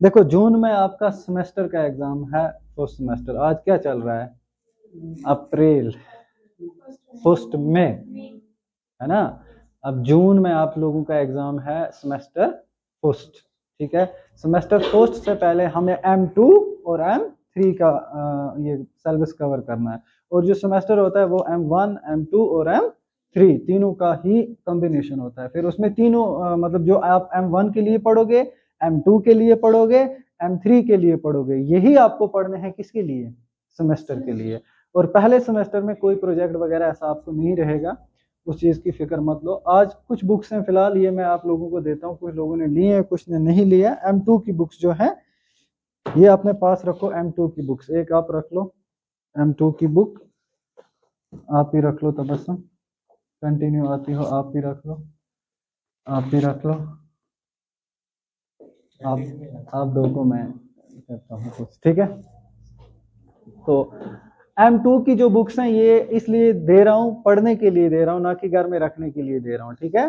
देखो जून में आपका सेमेस्टर का एग्जाम है, फर्स्ट सेमेस्टर। आज क्या चल रहा है? अप्रैल, फर्स्ट में, है ना। अब जून में आप लोगों का एग्जाम है सेमेस्टर फर्स्ट, ठीक है। सेमेस्टर फर्स्ट से पहले हमें M2 और M3 का ये सिलेबस कवर करना है। और जो सेमेस्टर होता है वो M1, M2 और M3 तीनों का ही कॉम्बिनेशन होता है। फिर उसमें तीनों मतलब जो आप M1 के लिए पढ़ोगे, M2 के लिए पढ़ोगे, M3 के लिए पढ़ोगे, यही आपको पढ़ने हैं किसके लिए? सेमेस्टर के लिए। और पहले सेमेस्टर में कोई प्रोजेक्ट वगैरह ऐसा आपको नहीं रहेगा, उस चीज की फिक्र मत लो। आज कुछ बुक्स हैं फिलहाल, ये मैं आप लोगों को देता हूँ, कुछ लोगों ने लिए हैं कुछ ने नहीं लिया। M2 की बुक्स जो है ये अपने पास रखो। M2 की बुक्स एक आप रख लो, M2 की बुक आप ही रख लो। तबस्सुम कंटिन्यू आती हो, आप ही रख लो, आप भी रख लो। आप दो को मैं कहता हूँ कुछ, ठीक है। तो M2 की जो बुक्स हैं ये इसलिए दे रहा हूँ, पढ़ने के लिए दे रहा हूँ, ना कि घर में रखने के लिए दे रहा हूँ, ठीक है।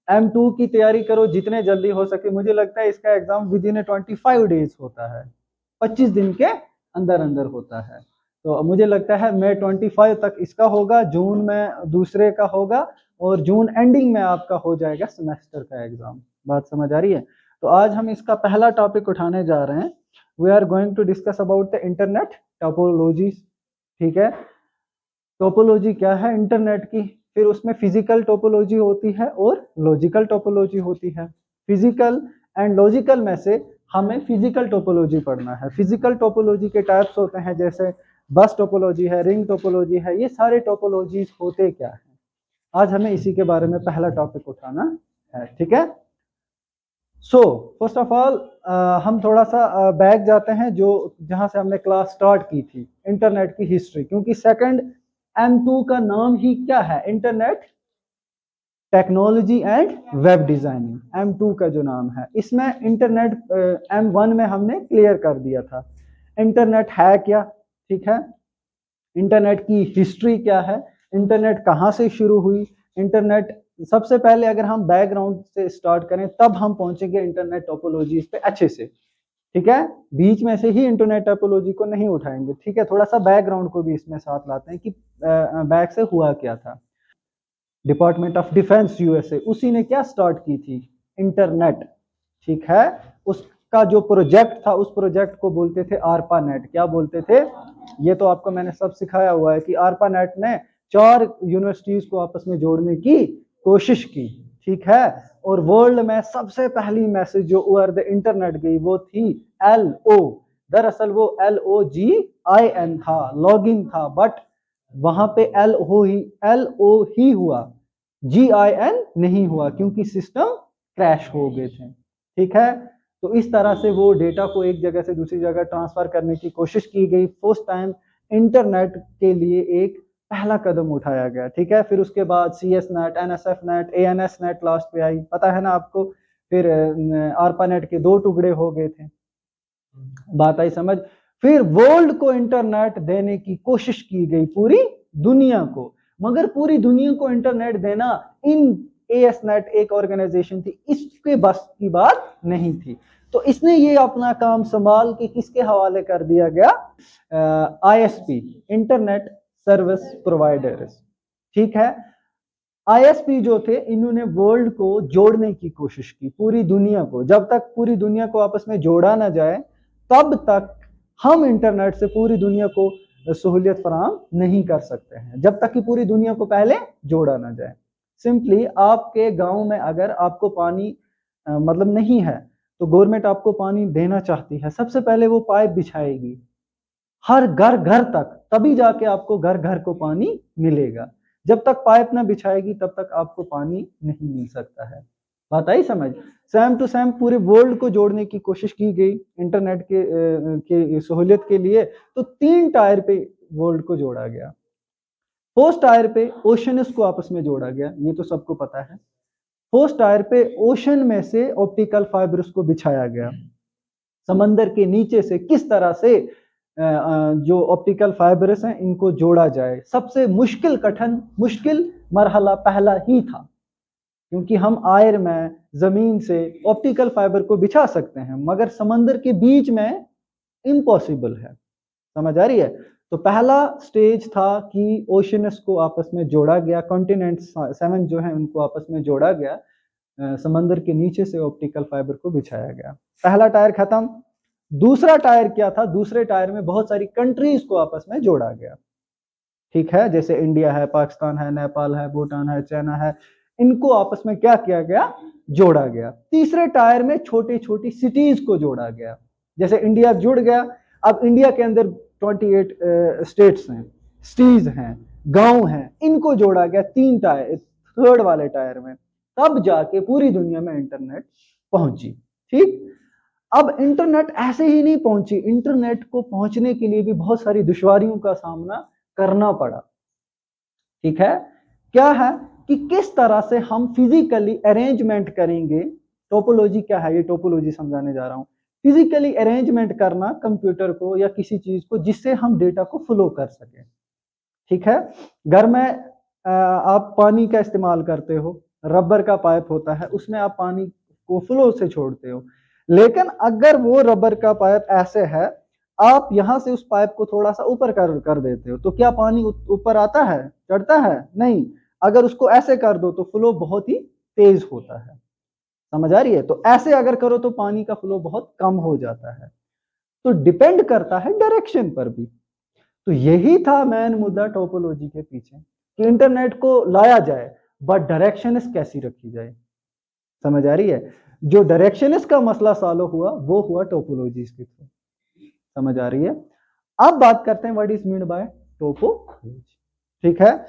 M2 की तैयारी करो जितने जल्दी हो सके। मुझे लगता है इसका एग्जाम विद इन 25 डेज होता है, 25 दिन के अंदर अंदर होता है। तो मुझे लगता है मई 25 तक इसका होगा, जून में दूसरे का होगा, और जून एंडिंग में आपका हो जाएगा सेमेस्टर का एग्जाम। बात समझ आ रही है? तो आज हम इसका पहला टॉपिक उठाने जा रहे हैं। We are going to discuss about the internet topology, ठीक है। टोपोलॉजी क्या है इंटरनेट की, फिर उसमें फिजिकल टोपोलॉजी होती है और लॉजिकल टोपोलॉजी होती है। फिजिकल एंड लॉजिकल में से हमें फिजिकल टोपोलॉजी पढ़ना है। फिजिकल टोपोलॉजी के टाइप्स होते हैं जैसे बस टोपोलॉजी है, रिंग टोपोलॉजी है, ये सारे टोपोलॉजीज होते क्या है, आज हमें इसी के बारे में पहला टॉपिक उठाना है, ठीक है। सो फर्स्ट ऑफ ऑल हम थोड़ा सा बैक जाते हैं जो जहां से हमने क्लास स्टार्ट की थी, इंटरनेट की हिस्ट्री, क्योंकि सेकंड M2 का नाम ही क्या है? Internet technology and web designing. M2 का जो नाम है, इसमें इंटरनेट M1 में हमने क्लियर कर दिया था इंटरनेट है क्या, ठीक है। इंटरनेट की हिस्ट्री क्या है, इंटरनेट कहाँ से शुरू हुई, इंटरनेट सबसे पहले अगर हम बैकग्राउंड से स्टार्ट करें तब हम पहुंचेंगे इंटरनेट टोपोलॉजीज पे अच्छे से, ठीक है। बीच में से ही इंटरनेट टोपोलॉजी को नहीं उठाएंगे, ठीक है। थोड़ा सा बैकग्राउंड को भी इसमें साथ लाते हैं कि बैक से हुआ क्या था। डिपार्टमेंट ऑफ डिफेंस USA उसी ने क्या स्टार्ट की थी? इंटरनेट, ठीक है। उसका जो प्रोजेक्ट था उस प्रोजेक्ट को बोलते थे ARPANET। क्या बोलते थे? ये तो आपको मैंने सब सिखाया हुआ है कि ARPANET ने 4 यूनिवर्सिटीज को आपस में जोड़ने की कोशिश की, ठीक है। और वर्ल्ड में सबसे पहली मैसेज जो ओवर द इंटरनेट गई वो थी LO। दरअसल वो LOGIN था, लॉगिन था, बट वहां पे LO ही हुआ, GIN नहीं हुआ, क्योंकि सिस्टम क्रैश हो गए थे, ठीक है। तो इस तरह से वो डेटा को एक जगह से दूसरी जगह ट्रांसफर करने की कोशिश की गई। फर्स्ट टाइम इंटरनेट के लिए एक पहला कदम उठाया गया, ठीक है। फिर उसके बाद CSNet, NSFNet, ANSNet लास्ट पे आई, पता है ना आपको। फिर ARPANET के 2 टुकड़े हो गए थे, बात आई समझ। फिर वर्ल्ड को इंटरनेट देने की कोशिश की गई, पूरी दुनिया को, मगर पूरी दुनिया को इंटरनेट देना इन ASNet एक ऑर्गेनाइजेशन थी, इसके बस की बात नहीं थी। तो इसने ये अपना काम संभाल के किसके हवाले कर दिया गया? ISP, इंटरनेट सर्विस प्रोवाइडर्स, ठीक है। ISP जो थे इन्होंने वर्ल्ड को जोड़ने की कोशिश की, पूरी दुनिया को। जब तक पूरी दुनिया को आपस में जोड़ा ना जाए तब तक हम इंटरनेट से पूरी दुनिया को सहूलियत फराहम नहीं कर सकते हैं, जब तक कि पूरी दुनिया को पहले जोड़ा ना जाए। सिंपली आपके गांव में अगर आपको पानी मतलब नहीं है तो गवर्नमेंट आपको पानी देना चाहती है, सबसे पहले वो पाइप बिछाएगी हर घर घर तक, तभी जाके आपको घर घर को पानी मिलेगा। जब तक पाइप ना बिछाएगी तब तक आपको पानी नहीं मिल सकता है। बात आई समझ? सेम टू सेम पूरे वर्ल्ड को जोड़ने की कोशिश की गई इंटरनेट के सहूलियत के लिए। तो 3 टायर पे वर्ल्ड को जोड़ा गया। फर्स्ट टायर पे ओशनस को आपस में जोड़ा गया, ये तो सबको पता है। फर्स्ट टायर पे ओशन में से ऑप्टिकल फाइबर्स को बिछाया गया, समंदर के नीचे से किस तरह से जो ऑप्टिकल फाइबर्स हैं इनको जोड़ा जाए। सबसे मुश्किल मरहला पहला ही था, क्योंकि हम आयर में जमीन से ऑप्टिकल फाइबर को बिछा सकते हैं, मगर समंदर के बीच में इम्पॉसिबल है। समझ आ रही है? तो पहला स्टेज था कि ओशनस को आपस में जोड़ा गया, कॉन्टिनेंट 7 जो है उनको आपस में जोड़ा गया, समंदर के नीचे से ऑप्टिकल फाइबर को बिछाया गया। पहला टायर खत्म। दूसरा टायर क्या था? दूसरे टायर में बहुत सारी कंट्रीज को आपस में जोड़ा गया, ठीक है, जैसे इंडिया है, पाकिस्तान है, नेपाल है, भूटान है, चाइना है, इनको आपस में क्या किया गया? जोड़ा गया। तीसरे टायर में छोटी छोटी सिटीज को जोड़ा गया, जैसे इंडिया जुड़ गया, अब इंडिया के अंदर 28 स्टेट्स हैं, सिटीज हैं, गांव हैं, इनको जोड़ा गया 3 टायर, थर्ड वाले टायर में, तब जाके पूरी दुनिया में इंटरनेट पहुंची। ठीक, अब इंटरनेट ऐसे ही नहीं पहुंची, इंटरनेट को पहुंचने के लिए भी बहुत सारी दुश्वारियों का सामना करना पड़ा। ठीक है, क्या है कि किस तरह से हम फिजिकली अरेंजमेंट करेंगे। टोपोलॉजी क्या है, ये टोपोलॉजी समझाने जा रहा हूं। फिजिकली अरेंजमेंट करना कंप्यूटर को या किसी चीज को, जिससे हम डेटा को फ्लो कर सके। ठीक है, घर में आप पानी का इस्तेमाल करते हो, रबर का पाइप होता है, उसमें आप पानी को फ्लो से छोड़ते हो, लेकिन अगर वो रबर का पाइप ऐसे है, आप यहां से उस पाइप को थोड़ा सा ऊपर कर देते हो, तो क्या पानी ऊपर आता है, चढ़ता है? नहीं। अगर उसको ऐसे कर दो तो फ्लो बहुत ही तेज होता है। समझ आ रही है? तो ऐसे अगर करो तो पानी का फ्लो बहुत कम हो जाता है। तो डिपेंड करता है डायरेक्शन पर भी। तो यही था मेन मुद्दा टोपोलॉजी के पीछे, कि इंटरनेट को लाया जाए, बट डायरेक्शनिस कैसी रखी जाए। समझ आ रही है? जो डायरेक्शनिस का मसला सॉल्व हुआ वो हुआ टोपोलॉजी के थ्रू। समझ आ रही है? अब बात करते हैं what is mean by topology. ठीक है,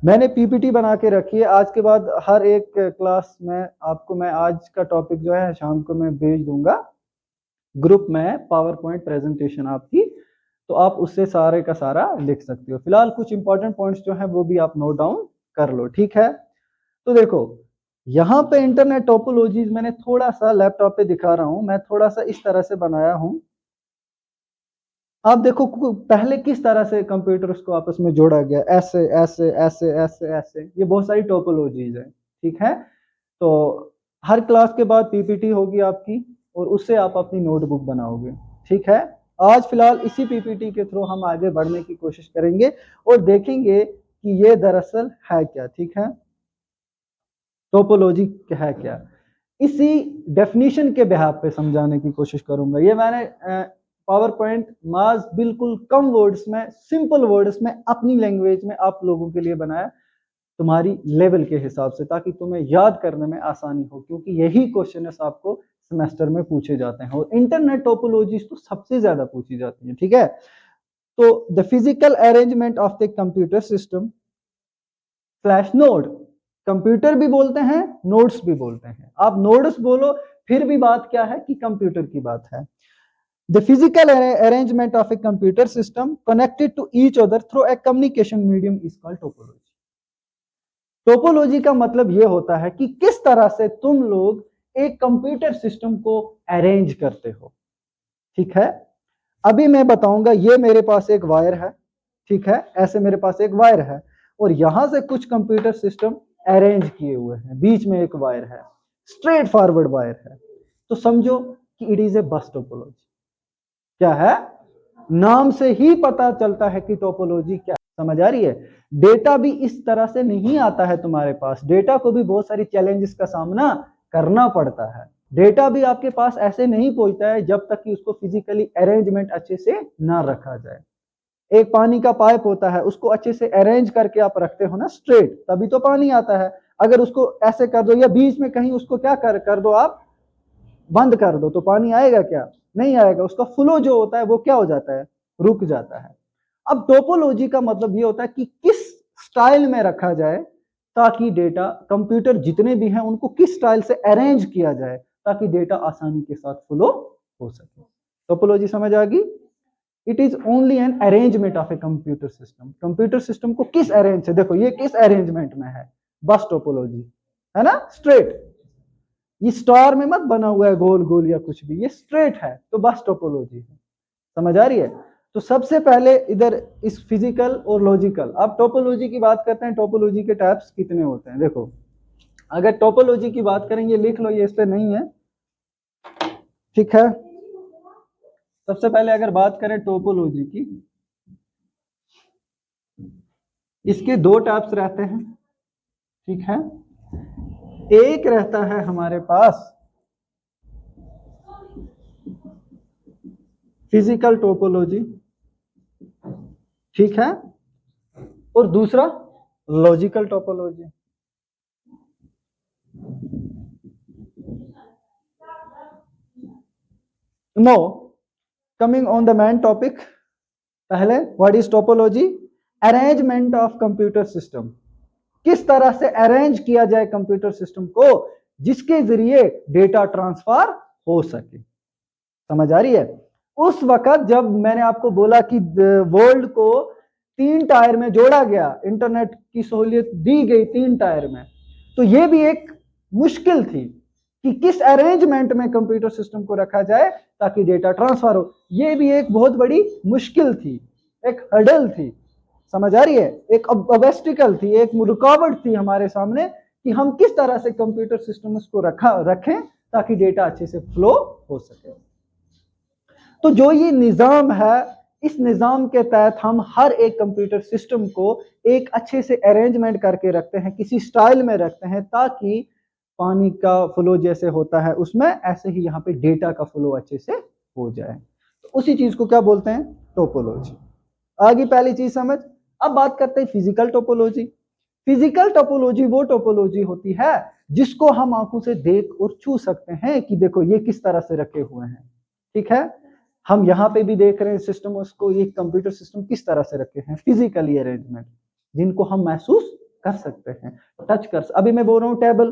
मैंने पीपीटी बना के रखी है, आज के बाद हर एक क्लास में आपको मैं आज का टॉपिक जो है शाम को मैं भेज दूंगा ग्रुप में, पावर पॉइंट प्रेजेंटेशन आपकी, तो आप उससे सारे का सारा लिख सकते हो। फिलहाल कुछ इंपॉर्टेंट पॉइंट्स जो है वो भी आप नोट डाउन कर लो। ठीक है, तो देखो यहाँ पे इंटरनेट टोपोलॉजीज मैंने थोड़ा सा लैपटॉप पे दिखा रहा हूं, मैं थोड़ा सा इस तरह से बनाया हूं। आप देखो पहले किस तरह से कंप्यूटर्स को आपस में जोड़ा गया, ऐसे ऐसे ऐसे ऐसे ऐसे, ये बहुत सारी टोपोलॉजीज है। ठीक है, तो हर क्लास के बाद पीपीटी होगी आपकी, और उससे आप अपनी नोटबुक बनाओगे। ठीक है, आज फिलहाल इसी पीपीटी के थ्रू हम आगे बढ़ने की कोशिश करेंगे और देखेंगे कि ये दरअसल है क्या। ठीक है, टोपोलॉजी है क्या, इसी डेफिनेशन के बिहाफ पे समझाने की कोशिश करूंगा। ये मैंने पावर पॉइंट माज बिल्कुल कम वर्ड्स में, सिंपल वर्ड्स में, अपनी लैंग्वेज में आप लोगों के लिए बनाया, तुम्हारी लेवल के हिसाब से, ताकि तुम्हें याद करने में आसानी हो, क्योंकि यही क्वेश्चन आपको सेमेस्टर में पूछे जाते हैं, और इंटरनेट टोपोलॉजीज तो सबसे ज्यादा पूछी जाती है। ठीक है, तो the physical arrangement of the computer system slash node, computer भी बोलते हैं, नोड्स भी बोलते हैं। आप नोड्स बोलो फिर भी बात क्या है कि कंप्यूटर की बात है। The physical arrangement of a computer system connected to each other through a communication medium is called topology. Topology का मतलब यह होता है कि किस तरह से तुम लोग एक कंप्यूटर सिस्टम को अरेंज करते हो। ठीक है, अभी मैं बताऊंगा, ये मेरे पास एक वायर है, ठीक है, ऐसे मेरे पास एक वायर है, और यहां से कुछ कंप्यूटर सिस्टम अरेंज किए हुए हैं, बीच में एक वायर है, स्ट्रेट फॉरवर्ड वायर है, तो समझो कि इट इज ए बस टोपोलॉजी। क्या है? नाम से ही पता चलता है कि टोपोलॉजी क्या। समझ आ रही है? डेटा भी इस तरह से नहीं आता है तुम्हारे पास, डेटा को भी बहुत सारी चैलेंजेस का सामना करना पड़ता है। डेटा भी आपके पास ऐसे नहीं पहुंचता है जब तक कि उसको फिजिकली अरेंजमेंट अच्छे से ना रखा जाए। एक पानी का पाइप होता है, उसको अच्छे से अरेंज करके आप रखते हो ना स्ट्रेट, तभी तो पानी आता है। अगर उसको ऐसे कर दो या बीच में कहीं उसको क्या कर दो, आप बंद कर दो, तो पानी आएगा क्या? नहीं आएगा। उसका फ्लो जो होता है वो क्या हो जाता है? रुक जाता है। अब टोपोलॉजी का मतलब ये होता है कि किस स्टाइल में रखा जाए ताकि डेटा, कंप्यूटर जितने भी हैं उनको किस स्टाइल से अरेंज किया जाए ताकि डेटा आसानी के साथ फ्लो हो सके। टोपोलॉजी समझ आ गई? It is only an arrangement of a computer system. Computer system को किस अरेंज से, देखो ये किस अरेंजमेंट में है, बस टोपोलॉजी है ना, स्ट्रेट। ये स्टार में मत बना हुआ है गोल गोल या कुछ भी, ये स्ट्रेट है, तो बस टोपोलॉजी है। समझ आ रही है? तो सबसे पहले इधर इस फिजिकल और लॉजिकल, अब टोपोलॉजी की बात करते हैं। टोपोलॉजी के टाइप्स कितने होते हैं? देखो अगर टोपोलॉजी की बात करें, ये लिख लो, ये इस पे नहीं है, ठीक है। सबसे पहले अगर बात करें टोपोलॉजी की, इसके दो टाइप्स रहते हैं, ठीक है। एक रहता है हमारे पास फिजिकल टोपोलॉजी, ठीक है, और दूसरा logical topology. No, coming on the main topic, पहले what is topology? Arrangement of computer system. किस तरह से अरेंज किया जाए कंप्यूटर सिस्टम को जिसके जरिए डेटा ट्रांसफर हो सके। समझ आ रही है? उस वक्त जब मैंने आपको बोला कि वर्ल्ड को 3 टायर में जोड़ा गया, इंटरनेट की सहूलियत दी गई 3 टायर में, तो यह भी एक मुश्किल थी कि किस अरेंजमेंट में कंप्यूटर सिस्टम को रखा जाए ताकि डेटा ट्रांसफर हो। यह भी एक बहुत बड़ी मुश्किल थी, एक हर्डल थी। समझ आ रही है? एक ऑब्स्टिकल थी, एक रुकावट थी हमारे सामने कि हम किस तरह से कंप्यूटर सिस्टम को रखें ताकि डेटा अच्छे से फ्लो हो सके। तो जो ये निजाम है, इस निजाम के तहत हम हर एक कंप्यूटर सिस्टम को एक अच्छे से अरेंजमेंट करके रखते हैं, किसी स्टाइल में रखते हैं, ताकि पानी का फ्लो जैसे होता है उसमें, ऐसे ही यहाँ पे डेटा का फ्लो अच्छे से हो जाए। तो उसी चीज को क्या बोलते हैं? टोपोलॉजी। आगे पहली चीज समझ। अब बात करते हैं फिजिकल टोपोलॉजी। फिजिकल टोपोलॉजी वो टोपोलॉजी होती है जिसको हम आंखों से देख और छू सकते हैं कि देखो ये किस तरह से रखे हुए हैं, ठीक है। हम यहाँ पे भी देख रहे हैं सिस्टम, उसको ये कंप्यूटर सिस्टम किस तरह से रखे हैं, फिजिकली अरेंजमेंट, जिनको हम महसूस कर सकते हैं, टच कर। अभी मैं बोल रहा हूँ टेबल,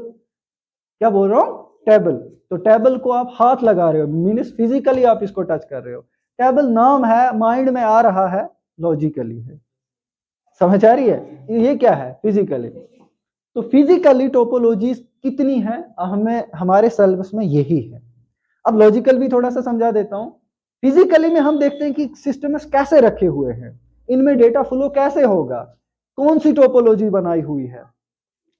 क्या बोल रहा हूँ? टेबल। तो टेबल को आप हाथ लगा रहे हो, मीन्स फिजिकली आप इसको टच कर रहे हो। टेबल नाम है, माइंड में आ रहा है, लॉजिकली है। समझ आ रही है? ये क्या है? फिजिकली। तो फिजिकली टोपोलॉजीज कितनी है हमें, हमारे सिलेबस में यही है। अब लॉजिकल भी थोड़ा सा समझा देता हूं। फिजिकली में हम देखते हैं कि सिस्टम कैसे रखे हुए हैं, इनमें डेटा फ्लो कैसे होगा, कौन सी टोपोलॉजी बनाई हुई है।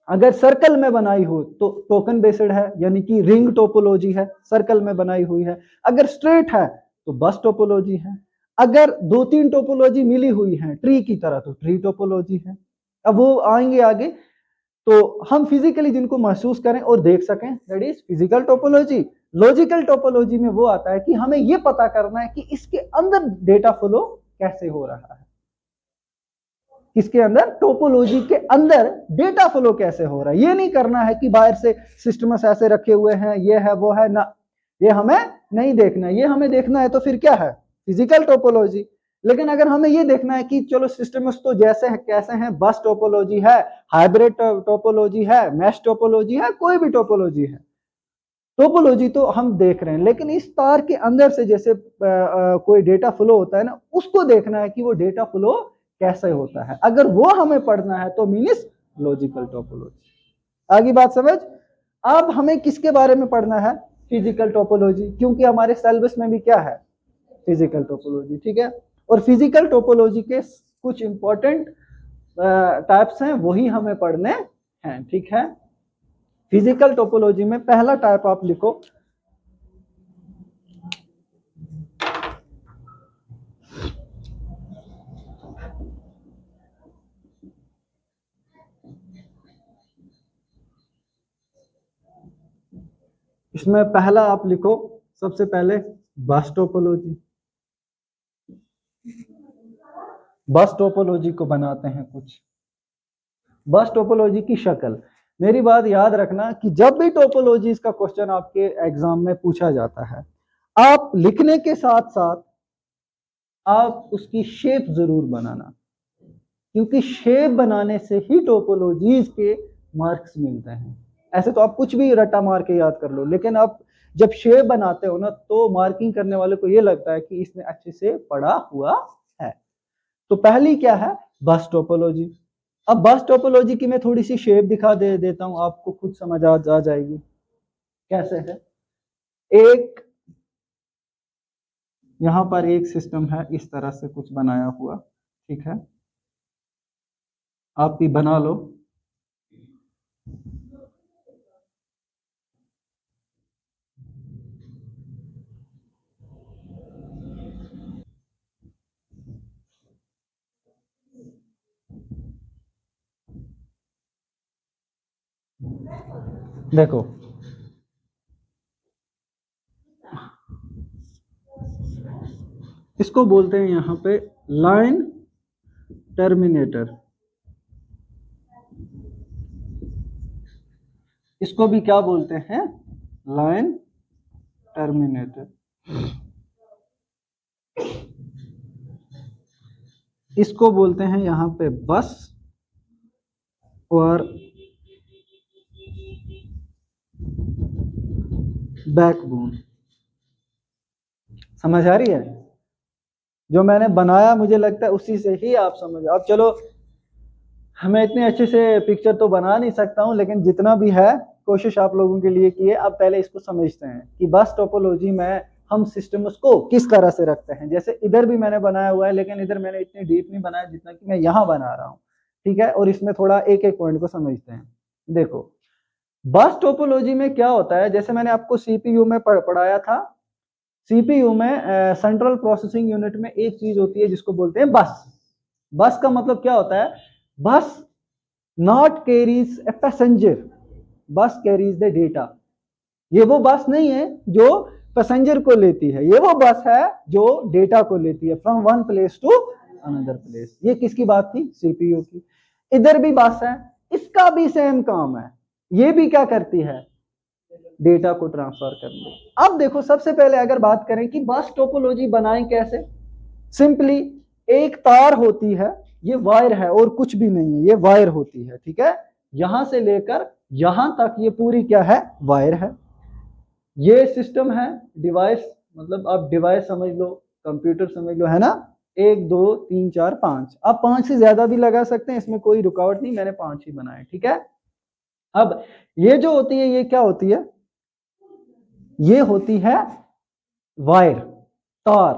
अगर सर्कल में बनाई हो तो टोकन बेस्ड है, यानी कि रिंग टोपोलॉजी है, सर्कल में बनाई हुई है। अगर स्ट्रेट है तो बस टोपोलॉजी है। अगर 2-3 टोपोलॉजी मिली हुई है ट्री की तरह तो ट्री टोपोलॉजी है। अब वो आएंगे आगे, तो हम फिजिकली जिनको महसूस करें और देख सकें, that is physical topology. Logical topology में वो आता है कि हमें ये पता करना है कि इसके अंदर डेटा फ्लो कैसे हो रहा है, इसके अंदर, टोपोलॉजी के अंदर डेटा फ्लो कैसे हो रहा है। ये नहीं करना है कि बाहर से सिस्टम्स ऐसे रखे हुए हैं, ये है वो है ना, ये हमें नहीं देखना है। ये हमें देखना है तो फिर क्या है? Physical topology. लेकिन अगर हमें ये देखना है कि चलो सिस्टम्स तो जैसे है कैसे हैं, बस टोपोलॉजी है, हाइब्रिड टोपोलॉजी है, मैश टोपोलॉजी है, कोई भी टोपोलॉजी है, टोपोलॉजी तो हम देख रहे हैं, लेकिन इस तार के अंदर से जैसे कोई डेटा फ्लो होता है ना, उसको देखना है कि वो डेटा फ्लो कैसे होता है। अगर वो हमें पढ़ना है तो मीन्स लॉजिकल टोपोलॉजी। आगे बात समझ। अब हमें किसके बारे में पढ़ना है? फिजिकल टोपोलॉजी, क्योंकि हमारे सिलेबस में भी क्या है? फिजिकल टोपोलॉजी, ठीक है। और फिजिकल टोपोलॉजी के कुछ इंपॉर्टेंट टाइप्स हैं, वही हमें पढ़ने हैं, ठीक है। फिजिकल टोपोलॉजी में पहला टाइप आप लिखो, इसमें पहला आप लिखो सबसे पहले बस टोपोलॉजी। बस टोपोलॉजी को बनाते हैं कुछ, बस टोपोलॉजी की शक्ल। मेरी बात याद रखना कि जब भी टोपोलॉजीज का क्वेश्चन आपके एग्जाम में पूछा जाता है, आप लिखने के साथ साथ आप उसकी शेप जरूर बनाना, क्योंकि शेप बनाने से ही टोपोलॉजीज के मार्क्स मिलते हैं। ऐसे तो आप कुछ भी रट्टा मार के याद कर लो, लेकिन आप जब शेप बनाते हो ना, तो मार्किंग करने वाले को ये लगता है कि इसने अच्छे से पढ़ा हुआ है। तो पहली क्या है? बस टोपोलॉजी। अब बस टोपोलॉजी की मैं थोड़ी सी शेप दिखा देता हूं, आपको खुद समझ आ जाएगी कैसे है। एक यहां पर एक सिस्टम है, इस तरह से कुछ बनाया हुआ, ठीक है, आप भी बना लो। देखो इसको बोलते हैं यहां पे लाइन टर्मिनेटर, इसको भी क्या बोलते हैं, लाइन टर्मिनेटर। इसको बोलते हैं यहां पे बस और बैकबोन। समझ आ रही है? जो मैंने बनाया मुझे लगता है उसी से ही आप समझ। अब चलो मैं इतने अच्छे से पिक्चर तो बना नहीं सकता हूं, लेकिन जितना भी है कोशिश आप लोगों के लिए की है। अब पहले इसको समझते हैं कि बस टोपोलॉजी में हम सिस्टम उसको किस तरह से रखते हैं। जैसे इधर भी मैंने बनाया हुआ है, लेकिन इधर मैंने इतनी डीप नहीं बनाया जितना कि मैं यहाँ बना रहा हूँ, ठीक है। और इसमें थोड़ा एक एक पॉइंट को समझते हैं। देखो बस टोपोलॉजी में क्या होता है, जैसे मैंने आपको सीपीयू में पढ़ाया था, सीपीयू में सेंट्रल प्रोसेसिंग यूनिट में एक चीज होती है जिसको बोलते हैं बस। बस का मतलब क्या होता है, बस नॉट कैरीज ए पैसेंजर, बस कैरीज द डेटा। ये वो बस नहीं है जो पैसेंजर को लेती है, ये वो बस है जो डेटा को लेती है from one place to another place. ये किसकी बात थी, सीपीयू की। इधर भी बस है, इसका भी सेम काम है, ये भी क्या करती है, डेटा को ट्रांसफर करने। अब देखो सबसे पहले अगर बात करें कि बस टोपोलॉजी बनाएं कैसे, सिंपली एक तार होती है, ये वायर है और कुछ भी नहीं है, ये वायर होती है, ठीक है। यहां से लेकर यहां तक ये पूरी क्या है, वायर है। ये सिस्टम है डिवाइस, मतलब आप डिवाइस समझ लो, कंप्यूटर समझ लो, है ना। 1 2 3 4 5, आप 5 से ज्यादा भी लगा सकते हैं, इसमें कोई रुकावट नहीं, मैंने 5 ही बनाए, ठीक है। अब ये जो होती है ये क्या होती है, ये होती है वायर, तार,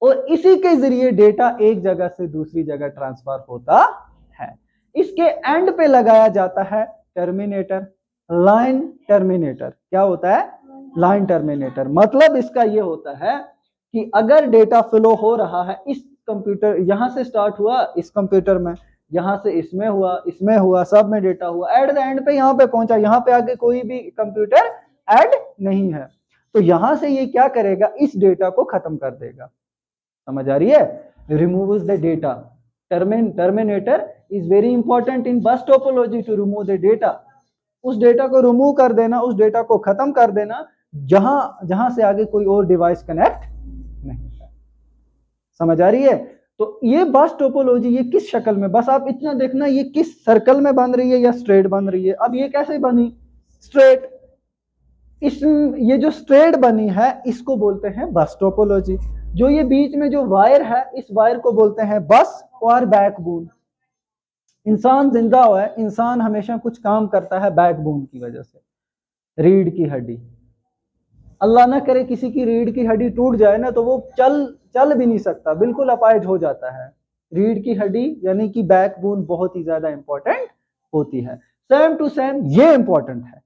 और इसी के जरिए डेटा एक जगह से दूसरी जगह ट्रांसफर होता है। इसके एंड पे लगाया जाता है टर्मिनेटर, लाइन टर्मिनेटर। क्या होता है, लाइन टर्मिनेटर। मतलब इसका ये होता है कि अगर डेटा फ्लो हो रहा है, इस कंप्यूटर यहां से स्टार्ट हुआ इस कंप्यूटर में, यहां से इसमें हुआ, इसमें हुआ, सब में डेटा हुआ, एट द एंड पे यहां पे पहुंचा, यहां पे आगे कोई भी कंप्यूटर ऐड नहीं है, तो यहां से ये क्या करेगा, इस डेटा को खत्म कर देगा। समझ आ रही है, removes the data. Terminator is very important in bus topology to remove the data. उस डेटा को रिमूव कर देना, उस डेटा को खत्म कर देना जहां से आगे कोई और डिवाइस कनेक्ट नहीं है। समझ आ रही है? तो ये बस टोपोलॉजी ये किस शक्ल में, बस आप इतना देखना ये किस सर्कल में बन रही है या स्ट्रेट बन रही है। अब ये कैसे बनी, स्ट्रेट। इस ये जो स्ट्रेट बनी है इसको बोलते हैं बस टोपोलॉजी। जो ये बीच में जो वायर है, इस वायर को बोलते हैं बस और बैकबोन। इंसान जिंदा हुआ है, इंसान हमेशा कुछ काम करता है बैकबोन की वजह से। रीढ़ की हड्डी, अल्लाह ना करे किसी की रीढ़ की हड्डी टूट जाए ना, तो वो चल भी नहीं सकता, बिल्कुल अपाहिज हो जाता है। रीढ़ की हड्डी यानी कि बैकबोन बहुत ही ज्यादा इंपॉर्टेंट होती है। सेम टू सेम ये इंपॉर्टेंट है।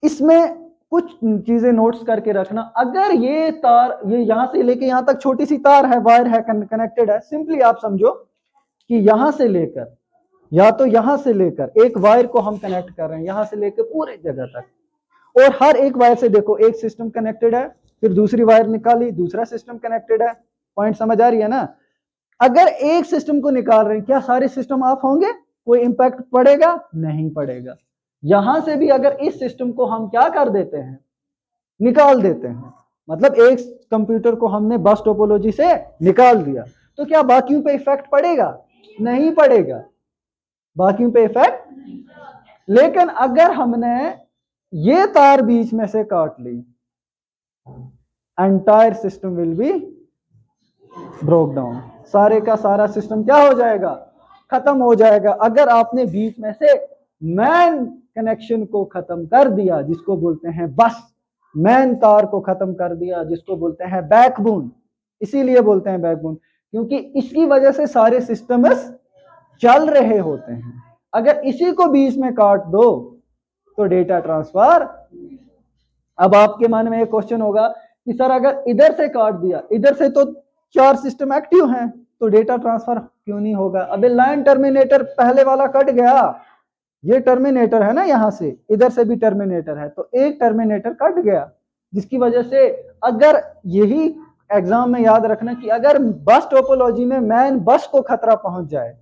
इसमें कुछ चीजें नोट्स करके रखना। अगर ये तार, ये यहां से लेके यहां तक छोटी सी तार है, वायर है, कनेक्टेड है, सिंपली आप समझो कि यहां से लेकर, या तो यहां से लेकर एक वायर को हम कनेक्ट कर रहे हैं, यहां से लेकर पूरे जगह तक, और हर एक वायर से देखो एक सिस्टम कनेक्टेड है, फिर दूसरी वायर निकाली, दूसरा सिस्टम कनेक्टेड है। पॉइंट समझ आ रही है ना। अगर एक सिस्टम को निकाल रहे हैं, क्या सारे सिस्टम ऑफ होंगे, कोई इंपैक्ट पड़ेगा, नहीं पड़ेगा। यहां से भी अगर इस सिस्टम को हम क्या कर देते हैं, निकाल देते हैं, मतलब एक कंप्यूटर को हमने बस टोपोलॉजी से निकाल दिया, तो क्या बाकियों पे इफेक्ट पड़ेगा, नहीं पड़ेगा, बाकियों पे इफेक्ट। लेकिन अगर हमने ये तार बीच में से काट ली, entire system will be broke down. सारे का सारा सिस्टम क्या हो जाएगा, खत्म हो जाएगा। अगर आपने बीच में से मैन कनेक्शन को खत्म कर दिया, जिसको बोलते हैं बस, मैन तार को खत्म कर दिया, जिसको बोलते हैं बैकबोन। इसीलिए बोलते हैं बैकबोन क्योंकि इसकी वजह से सारे सिस्टम्स चल रहे होते हैं। अगर इसी को बीच में काट दो तो डेटा ट्रांसफर। अब आपके मन में एक क्वेश्चन होगा कि सर अगर इधर से काट दिया, इधर से तो 4 सिस्टम एक्टिव हैं, तो डेटा ट्रांसफर क्यों नहीं होगा। अबे लाइन टर्मिनेटर पहले वाला कट गया, ये टर्मिनेटर है ना, यहाँ से इधर से भी टर्मिनेटर है, तो एक टर्मिनेटर कट गया, जिसकी वजह से अगर यही एग्जाम में याद रखना कि अगर बस टोपोलॉजी में मैन बस को खतरा पहुंच जाए,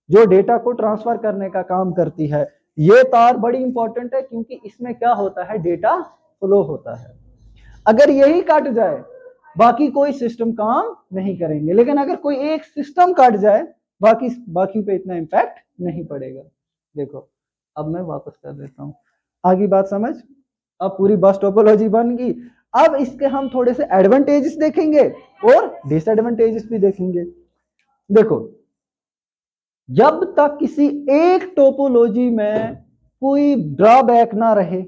जो डेटा को ट्रांसफर करने का काम करती है, ये तार बड़ी इंपॉर्टेंट है, क्योंकि इसमें क्या होता है, डेटा फ्लो होता है। अगर यही कट जाए बाकी कोई सिस्टम काम नहीं करेंगे, लेकिन अगर कोई एक सिस्टम कट जाए बाकी पे इतना इम्पैक्ट नहीं पड़ेगा। देखो अब मैं वापस कर देता हूँ, आगे बात समझ। अब पूरी बस टोपोलॉजी बन गई, अब इसके हम थोड़े से एडवांटेजेस देखेंगे और डिसएडवांटेजेस भी देखेंगे। देखो, जब तक किसी एक टोपोलॉजी में कोई ड्रॉबैक ना रहे,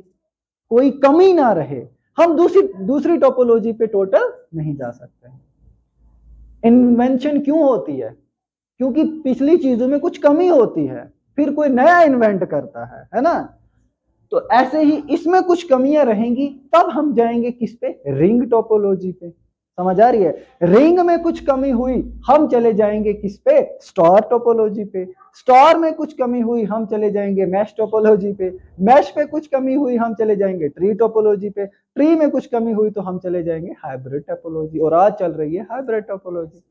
कोई कमी ना रहे, हम दूसरी टोपोलॉजी पे टोटल नहीं जा सकते। इन्वेंशन क्यों होती है? क्योंकि पिछली चीजों में कुछ कमी होती है, फिर कोई नया इन्वेंट करता है ना। तो ऐसे ही इसमें कुछ कमियां रहेंगी, तब हम जाएंगे किस पे, रिंग टोपोलॉजी पे। समझ आ रही है? रिंग में कुछ कमी हुई, हम चले जाएंगे किस पे, स्टार टोपोलॉजी पे। स्टार में कुछ कमी हुई, हम चले जाएंगे मैश टोपोलॉजी पे। मैश पे कुछ कमी हुई, हम चले जाएंगे ट्री टोपोलॉजी पे। ट्री में कुछ कमी हुई तो हम चले जाएंगे हाइब्रिड टोपोलॉजी, और आज चल रही है हाइब्रिड टोपोलॉजी।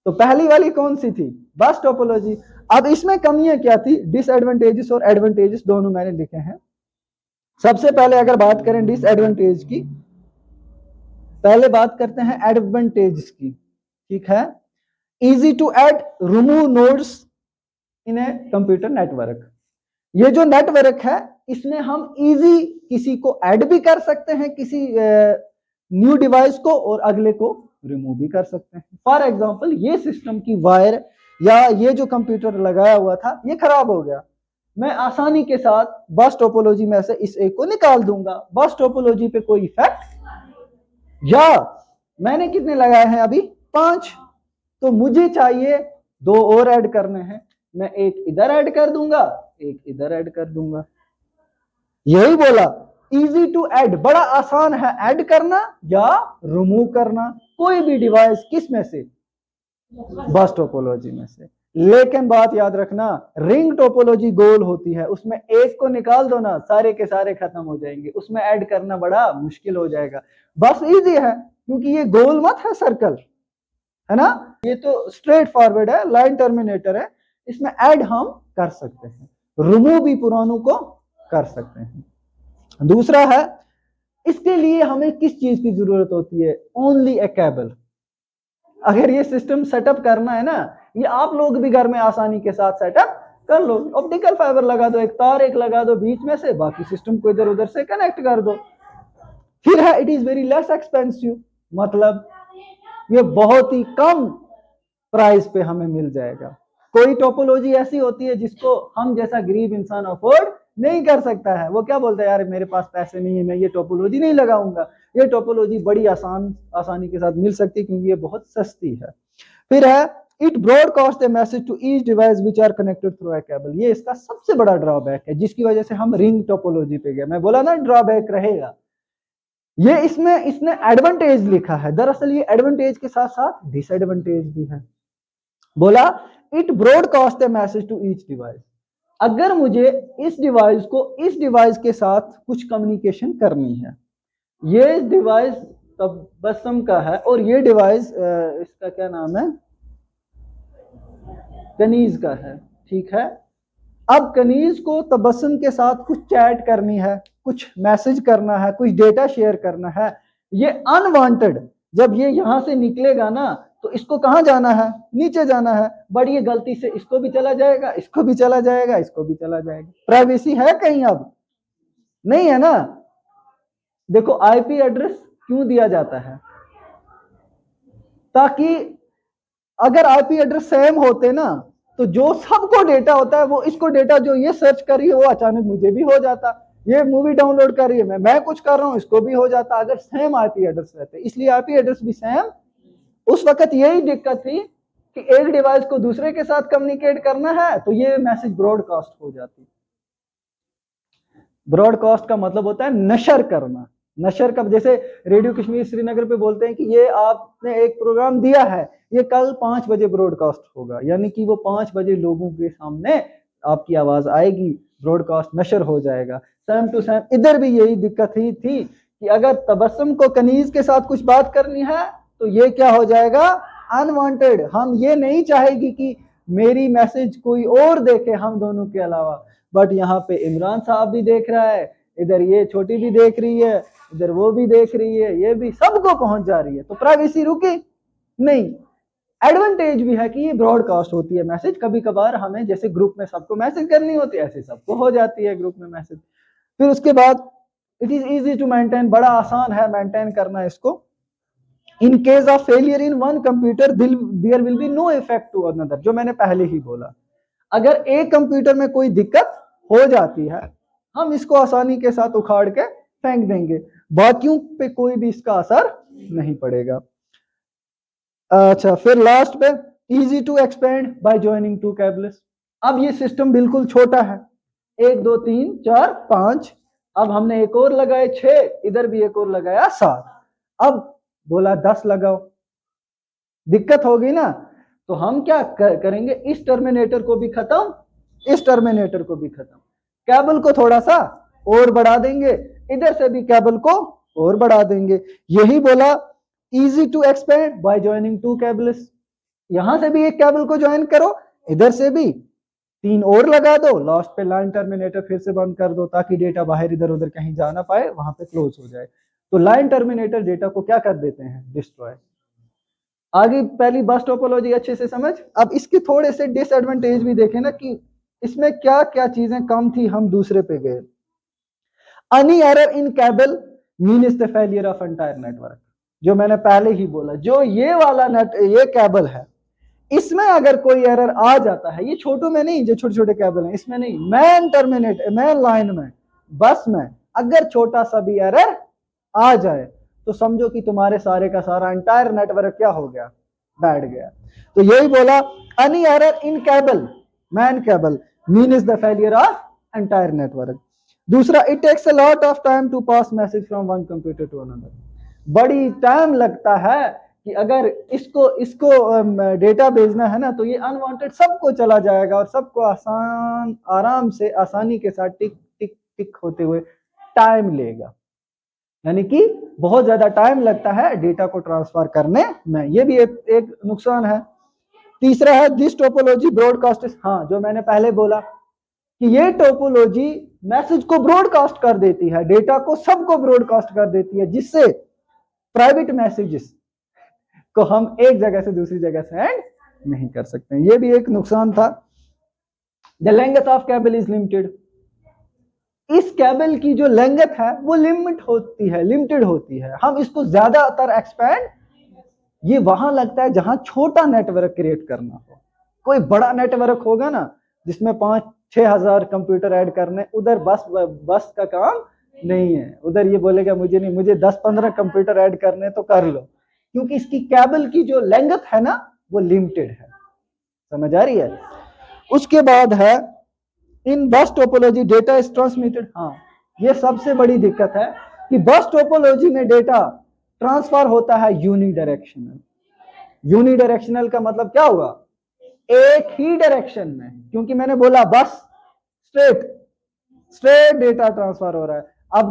तो पहली वाली कौन सी थी, बस टोपोलॉजी। अब इसमें कमियां क्या थी, डिसएडवांटेजेस और एडवांटेजेस दोनों मैंने लिखे हैं। सबसे पहले अगर बात करें डिसएडवांटेज की, पहले बात करते हैं एडवांटेज की, ठीक है। Easy to add remove nodes in a computer network. ये जो नेटवर्क है, इसमें हम इजी किसी को ऐड भी कर सकते हैं, किसी न्यू डिवाइस को, और अगले को रिमूव भी कर सकते हैं। फॉर एग्जांपल, ये सिस्टम की वायर या ये जो कंप्यूटर लगाया हुआ था, ये खराब हो गया, मैं आसानी के साथ बस टोपोलॉजी में से इस एक को निकाल दूंगा, बस टोपोलॉजी पे कोई इफेक्ट। या मैंने कितने लगाए हैं अभी, 5, तो मुझे चाहिए 2 और ऐड करने हैं, मैं एक इधर ऐड कर दूंगा, एक इधर ऐड कर दूंगा। यही बोला, इजी टू ऐड, बड़ा आसान है ऐड करना या रिमूव करना कोई भी डिवाइस, किस में से, बस टोपोलॉजी में से। लेकिन बात याद रखना, रिंग टोपोलॉजी गोल होती है, उसमें एक को निकाल दो ना, सारे के सारे खत्म हो जाएंगे, उसमें ऐड करना बड़ा मुश्किल हो जाएगा। बस इजी है, क्योंकि ये गोल मत है, सर्कल है ना, ये तो स्ट्रेट फॉरवर्ड है, लाइन टर्मिनेटर है, इसमें ऐड हम कर सकते हैं, रिमूव भी पुरानों को कर सकते हैं। दूसरा है, इसके लिए हमें किस चीज की जरूरत होती है, ओनली ए केबल। अगर ये सिस्टम सेटअप करना है ना, ये आप लोग भी घर में आसानी के साथ सेटअप कर लो, ऑप्टिकल फाइबर लगा दो, एक तार एक लगा दो बीच में से, बाकी सिस्टम को इधर उधर से कनेक्ट कर दो। फिर है, it is very less expensive, मतलब ये बहुत ही कम प्राइस पे हमें मिल जाएगा। कोई टोपोलॉजी ऐसी होती है जिसको हम जैसा गरीब इंसान अफोर्ड नहीं कर सकता है, वो क्या बोलता है, यार मेरे पास पैसे नहीं है, मैं ये टोपोलॉजी नहीं लगाऊंगा। ये टोपोलॉजी बड़ी आसानी के साथ मिल सकती है, क्योंकि ये बहुत सस्ती है। फिर है, it broadcast the message to each device which are connected through a cable. ये इसका सबसे बड़ा ड्रॉबैक है, जिसकी वजह से हम रिंग टोपोलॉजी पे गए। मैं बोला ना ड्रॉबैक रहेगा, ये इसने एडवांटेज लिखा है, दरअसल ये एडवांटेज के साथ साथ डिसएडवांटेज भी है। बोला, it broadcast the message to each device. अगर मुझे इस डिवाइस को इस डिवाइस के साथ कुछ कम्युनिकेशन करनी है, ये डिवाइस तबस्सुम का है और ये डिवाइस इसका क्या नाम है, कनीज का है, ठीक है। अब कनीज को तबस्सुम के साथ कुछ चैट करनी है, कुछ मैसेज करना है, कुछ डेटा शेयर करना है। ये अनवांटेड, जब ये यहां से निकलेगा ना, तो इसको कहां जाना है, नीचे जाना है, बट ये गलती से इसको भी चला जाएगा, इसको भी चला जाएगा, इसको भी चला जाएगा। प्राइवेसी है कहीं, अब नहीं है ना। देखो, आईपी एड्रेस क्यों दिया जाता है, ताकि अगर आईपी एड्रेस सेम होते ना, तो जो सबको डेटा होता है, वो इसको डेटा जो ये सर्च कर रही है, वो अचानक मुझे भी हो जाता। ये मूवी डाउनलोड कर रही है, मैं कुछ कर रहा हूं, इसको भी हो जाता, अगर सेम आईपी एड्रेस रहते। इसलिए आईपी एड्रेस भी सेम। उस वक्त यही दिक्कत थी कि एक डिवाइस को दूसरे के साथ कम्युनिकेट करना है, तो ये मैसेज ब्रॉडकास्ट हो जाती। ब्रॉडकास्ट का मतलब होता है नशर करना। नशर का, जैसे रेडियो कश्मीर श्रीनगर पे बोलते हैं कि ये आपने एक प्रोग्राम दिया है, ये कल 5 बजे ब्रॉडकास्ट होगा, यानी कि वो 5 बजे लोगों के सामने आपकी आवाज आएगी। ब्रॉडकास्ट नशर हो जाएगा। सेम टू सेम इधर भी यही दिक्कत ही थी कि अगर तबस्सुम को कनीज के साथ कुछ बात करनी है तो ये क्या हो जाएगा, अनवांटेड। हम ये नहीं चाहेगी कि मेरी मैसेज कोई और देखे हम दोनों के अलावा, बट यहाँ पे इमरान साहब भी देख रहा है, इधर ये छोटी भी देख रही है, इधर वो भी देख रही है, ये भी सबको पहुंच जा रही है, तो प्राइवेसी रुकी नहीं। एडवांटेज भी है कि ये ब्रॉडकास्ट होती है मैसेज, कभी कभार हमें जैसे ग्रुप में सबको मैसेज करनी होती है ऐसे सबको हो जाती है ग्रुप में मैसेज। फिर उसके बाद it is easy to maintain, बड़ा आसान है मेंटेन करना इसको। In case of failure in one computer there will be no effect to another, जो मैंने पहले ही बोला, अगर एक कंप्यूटर में कोई दिक्कत हो जाती है हम इसको आसानी के साथ उखाड़ के फेंक देंगे, बाकियों पे कोई भी इसका असर नहीं पड़ेगा। अच्छा, फिर लास्ट पे easy to expand by joining two cables. अब ये सिस्टम बिल्कुल छोटा है, 1 2 3 4 5, अब हमने एक और लगाए 6, इधर भी एक और लगाया 7, अब बोला 10 लगाओ, दिक्कत होगी ना। तो हम क्या करेंगे, इस टर्मिनेटर को भी खत्म, इस टर्मिनेटर को भी खत्म, केबल को थोड़ा सा और बढ़ा देंगे, इधर से भी केबल को और बढ़ा देंगे। यही बोला easy to expand by joining 2 cables. यहां से भी एक केबल को ज्वाइन करो, इधर से भी 3 और लगा दो, लास्ट पे लाइन टर्मिनेटर फिर से बंद कर दो ताकि डेटा बाहर इधर उधर कहीं जा ना पाए, वहां पे क्लोज हो जाए। तो लाइन टर्मिनेटर डेटा को क्या कर देते हैं, डिस्ट्रॉय। आगे पहली बस टोपोलॉजी अच्छे से समझ। अब इसके थोड़े से डिसएडवांटेज भी देखें ना कि इसमें क्या क्या चीजें कम थी, हम दूसरे पे गए। Any error in cable means the failure of entire network, जो मैंने पहले ही बोला, जो ये वाला ये केबल है इसमें अगर कोई एरर आ जाता है, ये छोटों में नहीं, जो छोटे छोटे केबल हैं इसमें नहीं, मेन लाइन में, बस में अगर छोटा सा भी एरर आ जाए तो समझो कि तुम्हारे सारे का सारा एंटायर नेटवर्क क्या हो गया, बैठ गया। तो यही बोला, any error in cable, main cable means the failure of entire network. दूसरा, it takes a lot of time to pass message from one computer to another. बड़ी टाइम लगता है कि अगर इसको डेटा भेजना है ना, तो ये अनवांटेड सबको चला जाएगा और सबको आराम से आसानी के साथ टिक टिक टिक होते हुए टाइम लेगा, यानी कि बहुत ज्यादा टाइम लगता है डेटा को ट्रांसफर करने में, ये भी एक नुकसान है। तीसरा है दिस टोपोलॉजी ब्रॉडकास्ट, हाँ जो मैंने पहले बोला कि ये टोपोलॉजी मैसेज को ब्रॉडकास्ट कर देती है, डेटा को सबको ब्रॉडकास्ट कर देती है, जिससे प्राइवेट मैसेजेस को हम एक जगह से दूसरी जगह सेंड नहीं कर सकते, ये भी एक नुकसान था। The length of cable is limited, इस केबल की जो लेंथ है वो लिमिटेड होती है, हम इसको ज्यादातर एक्सपेंड, ये वहां लगता है जहां छोटा नेटवर्क क्रिएट करना हो। कोई बड़ा नेटवर्क होगा ना जिसमें 5-6 हजार कंप्यूटर ऐड करने, उधर बस का काम नहीं है, उधर ये बोलेगा मुझे नहीं, मुझे 10-15 कंप्यूटर ऐड करने तो कर लो, क्योंकि इसकी केबल की जो लेंथ है ना वो लिमिटेड है, समझ आ रही है। उसके बाद है इन bus topology data is transmitted, हाँ ये सबसे बड़ी दिक्कत है कि बस टोपोलॉजी में डेटा ट्रांसफर होता है यूनिडायरेक्शनल। यूनिडायरेक्शनल का मतलब क्या हुआ, एक ही डायरेक्शन में, क्योंकि मैंने बोला बस स्ट्रेट डेटा ट्रांसफर हो रहा है। अब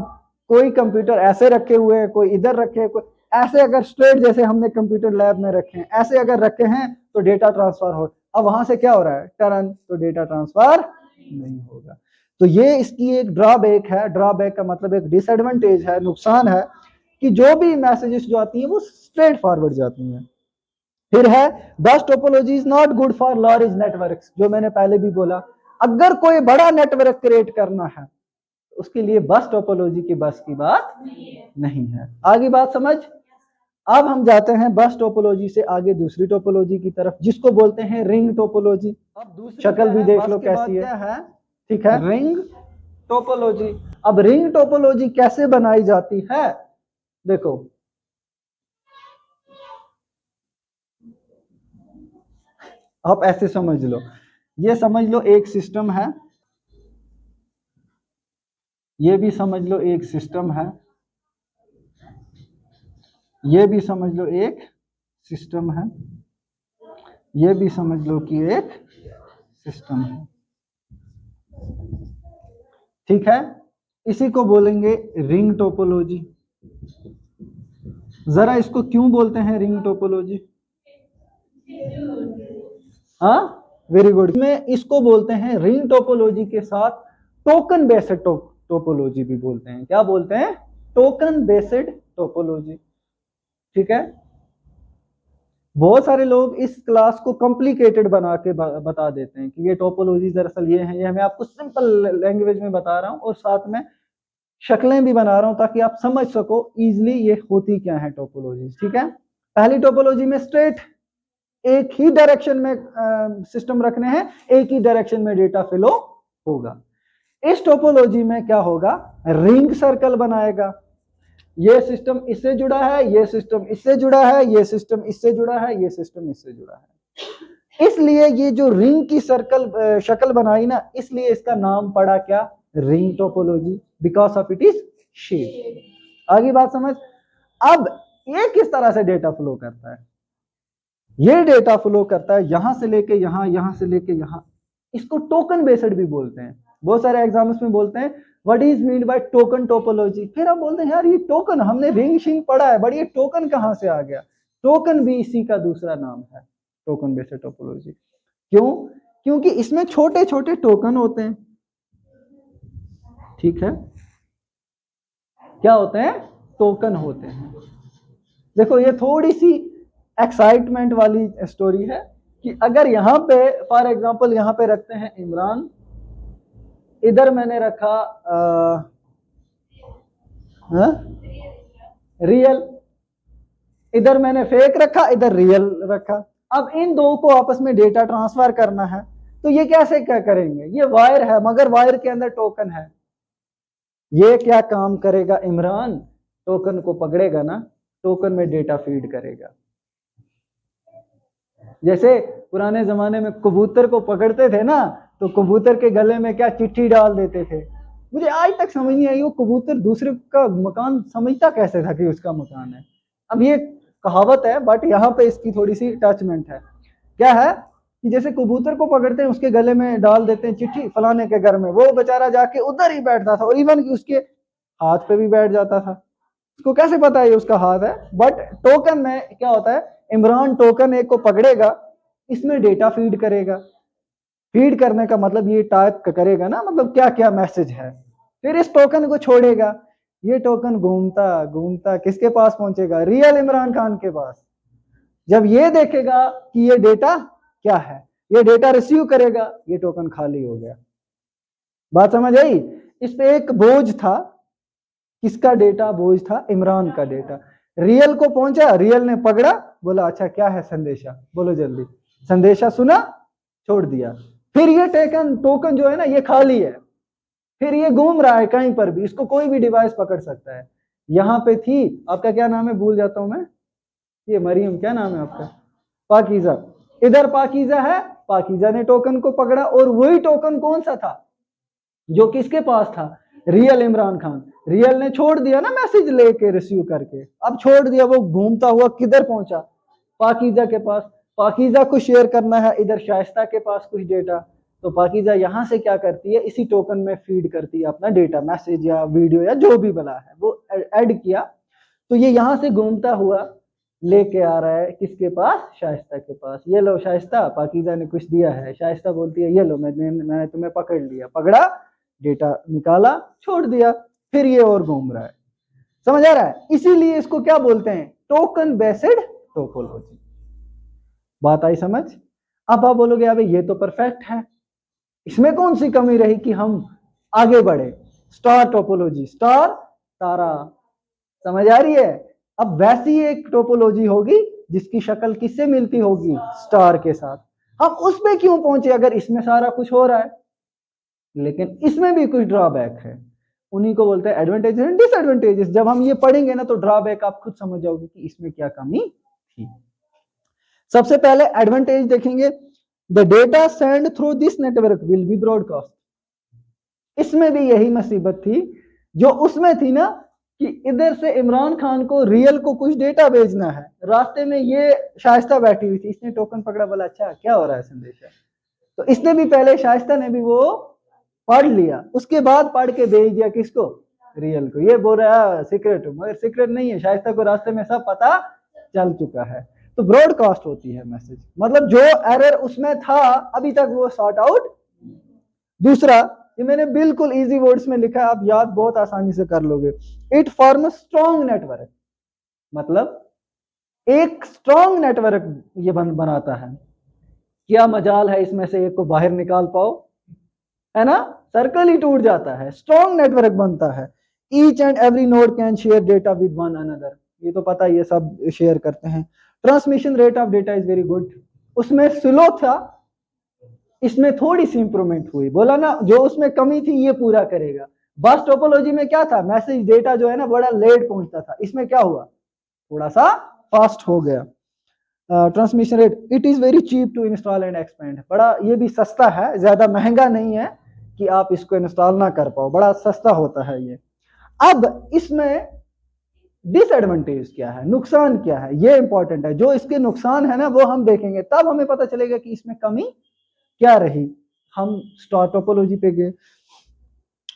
कोई कंप्यूटर ऐसे रखे हुए हैं, कोई इधर रखे, कोई ऐसे, अगर स्ट्रेट जैसे हमने कंप्यूटर लैब में रखे हैं ऐसे अगर रखे हैं तो डेटा ट्रांसफर हो, अब वहां से क्या हो रहा है, टर्न, तो डेटा ट्रांसफर नहीं होगा। तो ये इसकी एक ड्रॉबैक है, ड्रॉबैक का मतलब एक डिसएडवांटेज है, नुकसान है कि जो भी मैसेजेस जो आती है वो स्ट्रेट फॉरवर्ड जाती हैं। फिर है बस topology is not good for large networks, जो मैंने पहले भी बोला, अगर कोई बड़ा नेटवर्क क्रिएट करना है उसके लिए बस टोपोलॉजी की बस की बात नहीं है। आगे बात समझ। अब हम जाते हैं बस टोपोलॉजी से आगे दूसरी टोपोलॉजी की तरफ, जिसको बोलते हैं रिंग टोपोलॉजी। अब दूसरी शक्ल भी देख लो कैसी है, ठीक है, रिंग टोपोलॉजी। अब रिंग टोपोलॉजी कैसे बनाई जाती है, देखो आप ऐसे समझ लो, ये समझ लो एक सिस्टम है, ये भी समझ लो एक सिस्टम है, ये भी समझ लो एक सिस्टम है, ये भी समझ लो कि एक सिस्टम है। ठीक है, इसी को बोलेंगे रिंग टोपोलॉजी। जरा इसको क्यों बोलते हैं रिंग टोपोलॉजी? हाँ, वेरी गुड। में इसको बोलते हैं रिंग टोपोलॉजी के साथ टोकन बेस्ड टोपोलॉजी भी बोलते हैं। क्या बोलते हैं? Token based topology. ठीक है, बहुत सारे लोग इस क्लास को कॉम्प्लिकेटेड बना के बता देते हैं कि ये टोपोलॉजी दरअसल ये है। ये मैं आपको सिंपल लैंग्वेज में बता रहा हूं और साथ में शक्लें भी बना रहा हूं ताकि आप समझ सको इजीली ये होती क्या है टोपोलॉजी। ठीक है, पहली टोपोलॉजी में स्ट्रेट एक ही डायरेक्शन में सिस्टम रखने हैं, एक ही डायरेक्शन में डेटा फ्लो होगा। इस टोपोलॉजी में क्या होगा? रिंग सर्कल बनाएगा। ये सिस्टम इससे जुड़ा है, ये सिस्टम इससे जुड़ा है, ये सिस्टम इससे जुड़ा है, ये सिस्टम इससे जुड़ा है। इसलिए ये जो रिंग की सर्कल शक्ल बनाई ना, इसलिए इसका नाम पड़ा क्या? Ring topology, because of it is shape. आगे बात समझ। अब ये किस तरह से डेटा फ्लो करता है? ये डेटा फ्लो करता है यहां से लेके यहां, यहां से लेके यहां। इसको टोकन बेस्ड भी बोलते हैं। बहुत सारे एग्जाम्स में बोलते हैं what is mean by token topology. फिर आप बोलते हैं यार ये टोकन, हमने रिंग शिंग पढ़ा है, बट ये टोकन कहां से आ गया? टोकन भी इसी का दूसरा नाम है, टोकन बेस्ड टोपोलॉजी। क्यों? क्योंकि इसमें छोटे छोटे टोकन होते हैं। ठीक है, क्या होते हैं? टोकन होते हैं। देखो ये थोड़ी सी एक्साइटमेंट वाली स्टोरी है कि अगर यहां पे फॉर एग्जांपल यहां पे रखते हैं इमरान, इधर मैंने रखा रियल, इधर मैंने फेक रखा, इधर रियल रखा। अब इन दो को आपस में डेटा ट्रांसफर करना है, तो ये कैसे क्या करेंगे? ये वायर है मगर वायर के अंदर टोकन है। ये क्या काम करेगा? इमरान टोकन को पकड़ेगा ना, टोकन में डेटा फीड करेगा। जैसे पुराने जमाने में कबूतर को पकड़ते थे ना, तो कबूतर के गले में क्या चिट्ठी डाल देते थे। मुझे आज तक समझ नहीं आई वो कबूतर दूसरे का मकान समझता कैसे था कि उसका मकान है। अब ये कहावत है बट यहाँ पे इसकी थोड़ी सी अटैचमेंट है। क्या है कि जैसे कबूतर को पकड़ते हैं, उसके गले में डाल देते हैं चिट्ठी फलाने के घर में, वो बेचारा जाके उधर ही बैठता था और इवन कि उसके हाथ पे भी बैठ जाता था। उसको कैसे पता है ये उसका हाथ है? बट टोकन में क्या होता है, इमरान टोकन एक को पकड़ेगा, इसमें डेटा फीड करेगा। फीड करने का मतलब ये टाइप करेगा ना, मतलब क्या क्या मैसेज है, फिर इस टोकन को छोड़ेगा। ये टोकन घूमता घूमता किसके पास पहुंचेगा? रियल इमरान खान के पास। जब ये देखेगा कि ये डेटा क्या है, ये डेटा रिसीव करेगा, ये टोकन खाली हो गया। बात समझ आई? इस पे एक बोझ था, किसका डेटा बोझ था? इमरान का डेटा। रियल को पहुंचा, रियल ने पकड़ा, बोला अच्छा क्या है संदेशा, बोलो जल्दी। संदेशा सुना, छोड़ दिया। फिर ये टोकन जो है ना, ये खाली है, फिर ये घूम रहा है कहीं पर भी, इसको कोई भी डिवाइस पकड़ सकता है। यहां पे थी, आपका क्या नाम है भूल जाता हूं मैं, ये मरियम, क्या नाम है आपका? पाकीजा। इधर पाकीजा है, पाकीजा ने टोकन को पकड़ा, और वही टोकन कौन सा था जो किसके पास था? रियल इमरान खान। रियल ने छोड़ दिया ना मैसेज लेके रिसीव करके, अब छोड़ दिया, वो घूमता हुआ किधर पहुंचा? पाकीजा के पास। पाकीजा को शेयर करना है इधर शाइस्ता के पास कुछ डेटा, तो पाकीजा यहां से क्या करती है, इसी टोकन में फीड करती है अपना डेटा, मैसेज या वीडियो या जो भी बना है वो ऐड किया, तो ये यहां से घूमता हुआ लेके आ रहा है किसके पास? शाइस्ता के पास। ये लो शाइस्ता, पाकीजा ने कुछ दिया है। शाइस्ता बोलती है ये लो, मैंने तुम्हें पकड़ लिया, पकड़ा, डेटा निकाला, छोड़ दिया, फिर ये और घूम रहा है। समझ आ रहा है? इसीलिए इसको क्या बोलते हैं? Token based topology. बात आई समझ? अब आप बोलोगे अबे ये तो परफेक्ट है, इसमें कौन सी कमी रही कि हम आगे बढ़े? स्टार टोपोलॉजी, स्टार तारा, समझ आ रही है? अब वैसी एक टोपोलॉजी होगी जिसकी शक्ल किससे मिलती होगी? स्टार के साथ। हम उस पे क्यों पहुंचे अगर इसमें सारा कुछ हो रहा है? लेकिन इसमें भी कुछ ड्रॉबैक है, उन्हीं को बोलते हैं एडवांटेजेस एंड डिसएडवांटेजेस। जब हम ये पढ़ेंगे ना तो ड्रॉबैक आप खुद समझ जाओगे कि इसमें क्या कमी थी। सबसे पहले एडवांटेज देखेंगे, the data send through this network will be broadcast. इसमें भी यही मुसीबत थी जो उसमें थी ना, कि इधर से इमरान खान को रियल को कुछ डेटा भेजना है, रास्ते में ये शाइस्ता बैठी हुई थी, इसने टोकन पकड़ा, बोला अच्छा क्या हो रहा है संदेशा, तो इसने भी पहले शाइस्ता ने भी वो पढ़ लिया, उसके बाद पढ़ के भेज दिया किसको, रियल को। ये बोल रहा है सीक्रेट, मगर सीक्रेट नहीं है, शायस्ता को रास्ते में सब पता चल चुका है। तो ब्रॉडकास्ट होती है मैसेज, मतलब जो एरर उसमें था अभी तक वो सॉर्ट आउट। दूसरा, ये मैंने बिल्कुल इजी वर्ड्स में लिखा है, आप याद बहुत आसानी से कर लोगे। इट फॉर्म स्ट्रॉन्ग नेटवर्क, मतलब एक स्ट्रॉन्ग नेटवर्क ये बनाता है। क्या मजाल है इसमें से एक को बाहर निकाल पाओ, है ना, सर्कल ही टूट जाता है, स्ट्रॉन्ग नेटवर्क बनता है। Each and every node can share data with one another, ये तो पता ये सब शेयर करते हैं। Transmission rate of data is very good, उसमें स्लो था, इसमें थोड़ी सी इंप्रूवमेंट हुई, बोला ना जो उसमें कमी थी ये पूरा करेगा। बस टोपोलॉजी में क्या था, मैसेज डेटा जो है ना बड़ा लेट पहुंचता था, इसमें क्या हुआ, थोड़ा सा फास्ट हो गया। Transmission rate, it is very cheap to install and expand, बड़ा ये भी सस्ता है, ज्यादा महंगा नहीं है कि आप इसको इंस्टॉल ना कर पाओ, बड़ा सस्ता होता है ये। अब इसमें डिसएडवांटेज क्या है, नुकसान क्या है, ये इंपॉर्टेंट है। जो इसके नुकसान है ना वो हम देखेंगे, तब हमें पता चलेगा कि इसमें कमी क्या रही। हम स्टार टोपोलॉजी पे गए।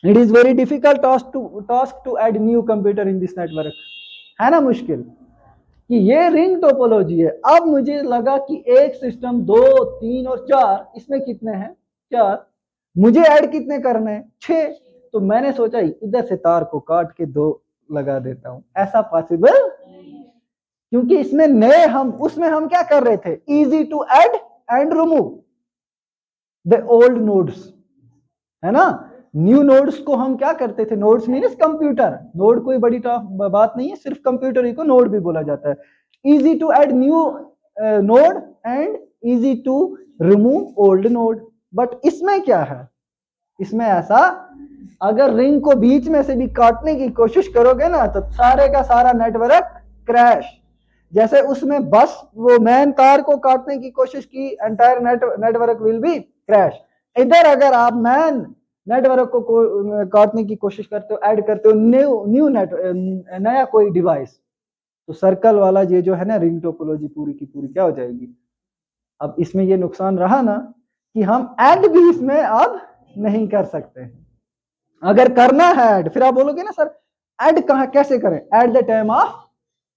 It is very difficult task to add new computer in this network, है ना मुश्किल कि ये रिंग टोपोलॉजी है। अब मुझे लगा कि एक सिस्टम 2, 3 और 4, इसमें कितने हैं 4, मुझे ऐड कितने करने हैं 6, तो मैंने सोचा इधर से तार को काट के 2 लगा देता हूं, ऐसा पॉसिबल, क्योंकि इसमें नए उसमें हम क्या कर रहे थे, easy to add and remove the old nodes, है ना। न्यू नोड्स को हम क्या करते थे, नोड्स मीन्स कंप्यूटर, नोड कोई बड़ी बात नहीं है, सिर्फ कंप्यूटर ही को नोड भी बोला जाता है। Easy to add new node and easy to remove old node. But इसमें क्या है, इसमें ऐसा, अगर रिंग को बीच में से भी काटने की कोशिश करोगे ना तो सारे का सारा नेटवर्क क्रैश। जैसे उसमें बस वो मेन तार को काटने की कोशिश की, entire network will be crash. इधर अगर आप मेन नेटवर्क को काटने की कोशिश करते हो, ऐड करते हो नया कोई डिवाइस, तो सर्कल वाला ये जो है ना रिंग टोपोलॉजी पूरी की पूरी क्या हो जाएगी। अब इसमें ये नुकसान रहा ना कि हम ऐड भी इसमें अब नहीं कर सकते हैं। अगर करना है ऐड, फिर आप बोलोगे ना सर ऐड कहाँ कैसे करें, at the time of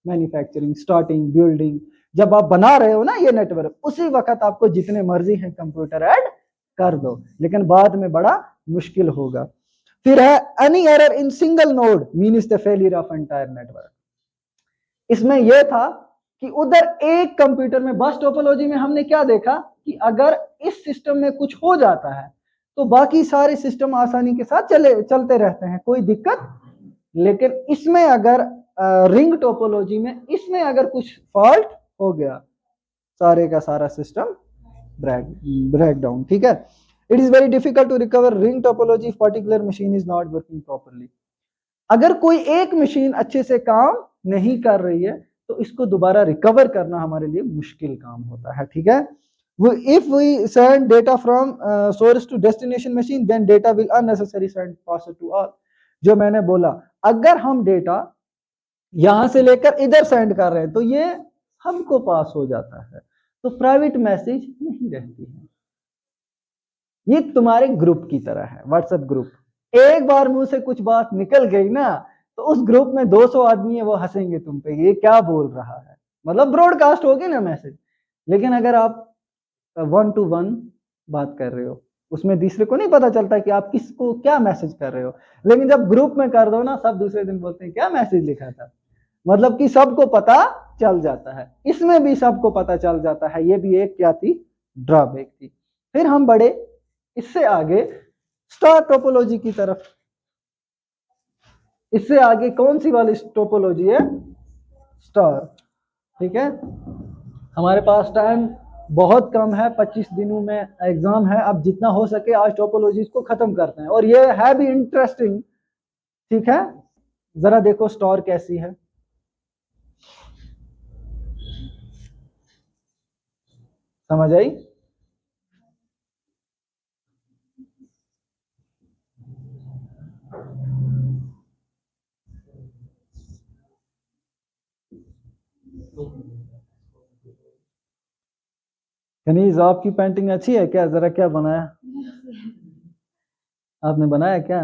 manufacturing, starting, building, जब आप बना रहे हो ना ये नेटवर्क, उसी वक्त आपको जितने मर्जी हैं कंप्यूटर ऐड कर दो, लेकिन बाद में बड़ा मुश्किल होगा। फिर है any error in single node means the failure of entire network. इसमें यह था कि उधर एक कंप्यूटर में, बस टोपोलॉजी में हमने क्या देखा कि अगर इस सिस्टम में कुछ हो जाता है तो बाकी सारे सिस्टम आसानी के साथ चलते रहते हैं, कोई दिक्कत। लेकिन इसमें अगर रिंग टोपोलॉजी में इसमें अगर कुछ फॉल्ट हो गया, सारे का सारा सिस्टम ब्रेक डाउन, ठीक है। It is very difficult to recover ring topology if particular machine is not working properly. अगर कोई एक मशीन अच्छे से काम नहीं कर रही है तो इसको दोबारा रिकवर करना हमारे लिए मुश्किल काम होता है, ठीक है। If we send data from source to destination machine, then data will unnecessarily send faster to all. जो मैंने बोला, अगर हम डेटा यहां से लेकर इधर सेंड कर रहे हैं तो ये हमको पास हो जाता है, तो प्राइवेट मैसेज नहीं रहती है। ये तुम्हारे ग्रुप की तरह है, व्हाट्सएप ग्रुप, एक बार मुंह से कुछ बात निकल गई ना तो उस ग्रुप में 200 आदमी है वो हंसेंगे तुम पे, ये क्या बोल रहा है, मतलब ब्रॉडकास्ट होगी ना मैसेज। लेकिन अगर आप 1 to 1 बात कर रहे हो, उसमें दूसरे को नहीं पता चलता कि आप किसको क्या मैसेज कर रहे हो। लेकिन जब ग्रुप में कर दो ना, सब दूसरे दिन बोलते हैं क्या मैसेज लिखा था, मतलब कि सबको पता चल जाता है। इसमें भी सबको पता चल जाता है, ये भी एक क्या थी, ड्रॉबैक थी। फिर हम बढ़े इससे आगे स्टार टोपोलॉजी की तरफ। इससे आगे कौन सी वाली टोपोलॉजी है, स्टार, ठीक है। हमारे पास टाइम बहुत कम है, 25 दिनों में एग्जाम है, अब जितना हो सके आज टोपोलॉजीज को खत्म करते हैं, और ये है भी इंटरेस्टिंग, ठीक है। जरा देखो स्टार कैसी है, समझ आई। कनीज आपकी पेंटिंग अच्छी है क्या, जरा क्या बनाया, आपने बनाया क्या?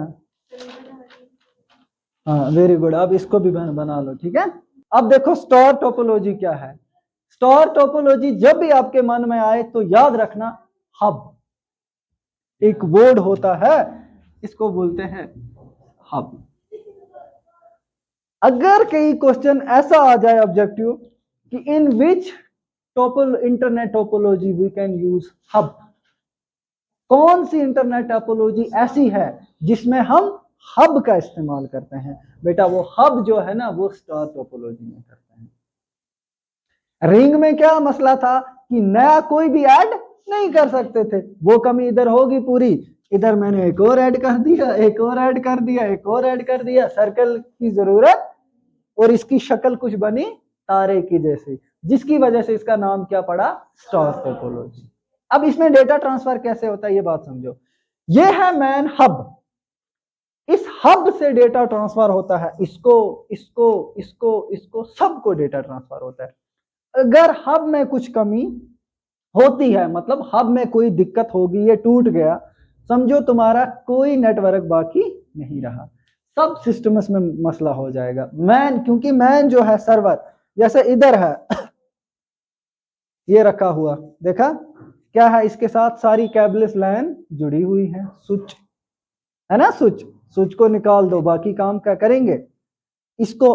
हाँ वेरी गुड, अब इसको भी बना लो, ठीक है। अब देखो स्टार टोपोलॉजी क्या है। स्टार टोपोलॉजी जब भी आपके मन में आए तो याद रखना, हब एक वर्ड होता है, इसको बोलते हैं हब। अगर कई क्वेश्चन ऐसा आ जाए ऑब्जेक्टिव कि in which internet topology we can use hub, कौन सी इंटरनेट टोपोलॉजी ऐसी है जिसमें हम हब का इस्तेमाल करते हैं, बेटा वो हब जो है ना वो स्टार टोपोलॉजी में करते हैं। रिंग में क्या मसला था कि नया कोई भी ऐड नहीं कर सकते थे, वो कमी इधर होगी पूरी, इधर मैंने एक और ऐड कर दिया, एक और ऐड कर दिया, एक और ऐड कर दिया, सर्कल की जरूरत, और इसकी शक्ल कुछ बनी तारे की जैसी, जिसकी वजह से इसका नाम क्या पड़ा, स्टार टोपोलॉजी। अब इसमें डेटा ट्रांसफर कैसे होता है ये बात समझो। ये है मैन हब, इस हब से डेटा ट्रांसफर होता है, इसको इसको इसको इसको सबको डेटा ट्रांसफर होता है। अगर हब में कुछ कमी होती है, मतलब हब में कोई दिक्कत होगी, ये टूट गया, समझो तुम्हारा कोई नेटवर्क बाकी नहीं रहा, सब सिस्टम्स में मसला हो जाएगा। मैन, क्योंकि मैन जो है सर्वर, जैसे इधर है ये रखा हुआ, देखा क्या है, इसके साथ सारी केबल्स लैन जुड़ी हुई है, स्विच है ना, स्विच को निकाल दो, बाकी काम क्या करेंगे, इसको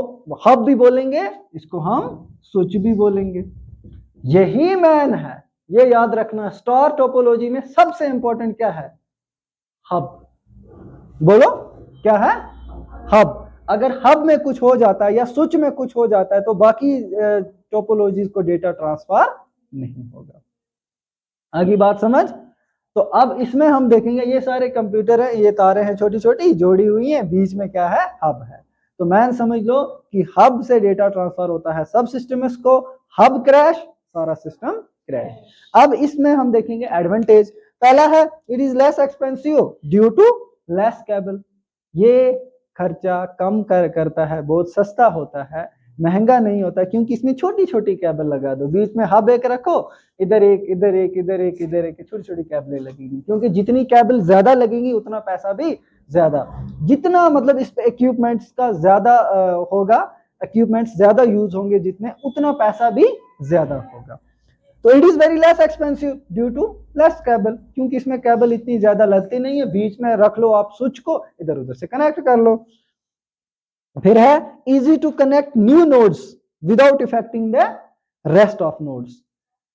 हब भी बोलेंगे, इसको हम स्विच भी बोलेंगे, यही मैन है। ये याद रखना, स्टार टोपोलॉजी में सबसे इंपॉर्टेंट क्या है, हब। बोलो क्या है, हब। अगर हब में कुछ हो जाता है या स्विच में कुछ हो जाता है तो बाकी टोपोलॉजीज को डेटा ट्रांसफर नहीं होगा। आगे बात समझ। तो अब इसमें हम देखेंगे, ये सारे कंप्यूटर है, ये तारे हैं छोटी छोटी जोड़ी हुई हैं, बीच में क्या है, हब है। तो मैन समझ लो कि हब से डेटा ट्रांसफर होता है सब सिस्टम्स को, हब क्रैश सारा सिस्टम क्रैश। अब इसमें हम देखेंगे एडवांटेज। पहला है it is less expensive due to less cable, ये खर्चा कम करता है, बहुत सस्ता होता है, महंगा नहीं होता, क्योंकि इसमें छोटी छोटी केबल लगा दो, बीच में हब एक रखो, इधर एक इधर एक इधर एक इधर एक, छोटी छोटी केबलें लगेगी, क्योंकि जितनी केबल ज्यादा लगेगी उतना पैसा भी ज्यादा, जितना मतलब इस पे इक्विपमेंट्स का ज्यादा होगा, इक्विपमेंट्स ज्यादा यूज होंगे जितने, उतना पैसा भी ज्यादा होगा। तो it is very less expensive due to less cable, क्योंकि इसमें केबल इतनी ज्यादा लगती नहीं है, बीच में रख लो आप स्विच को, इधर उधर से कनेक्ट कर लो। फिर है easy to connect new nodes without affecting the rest of nodes,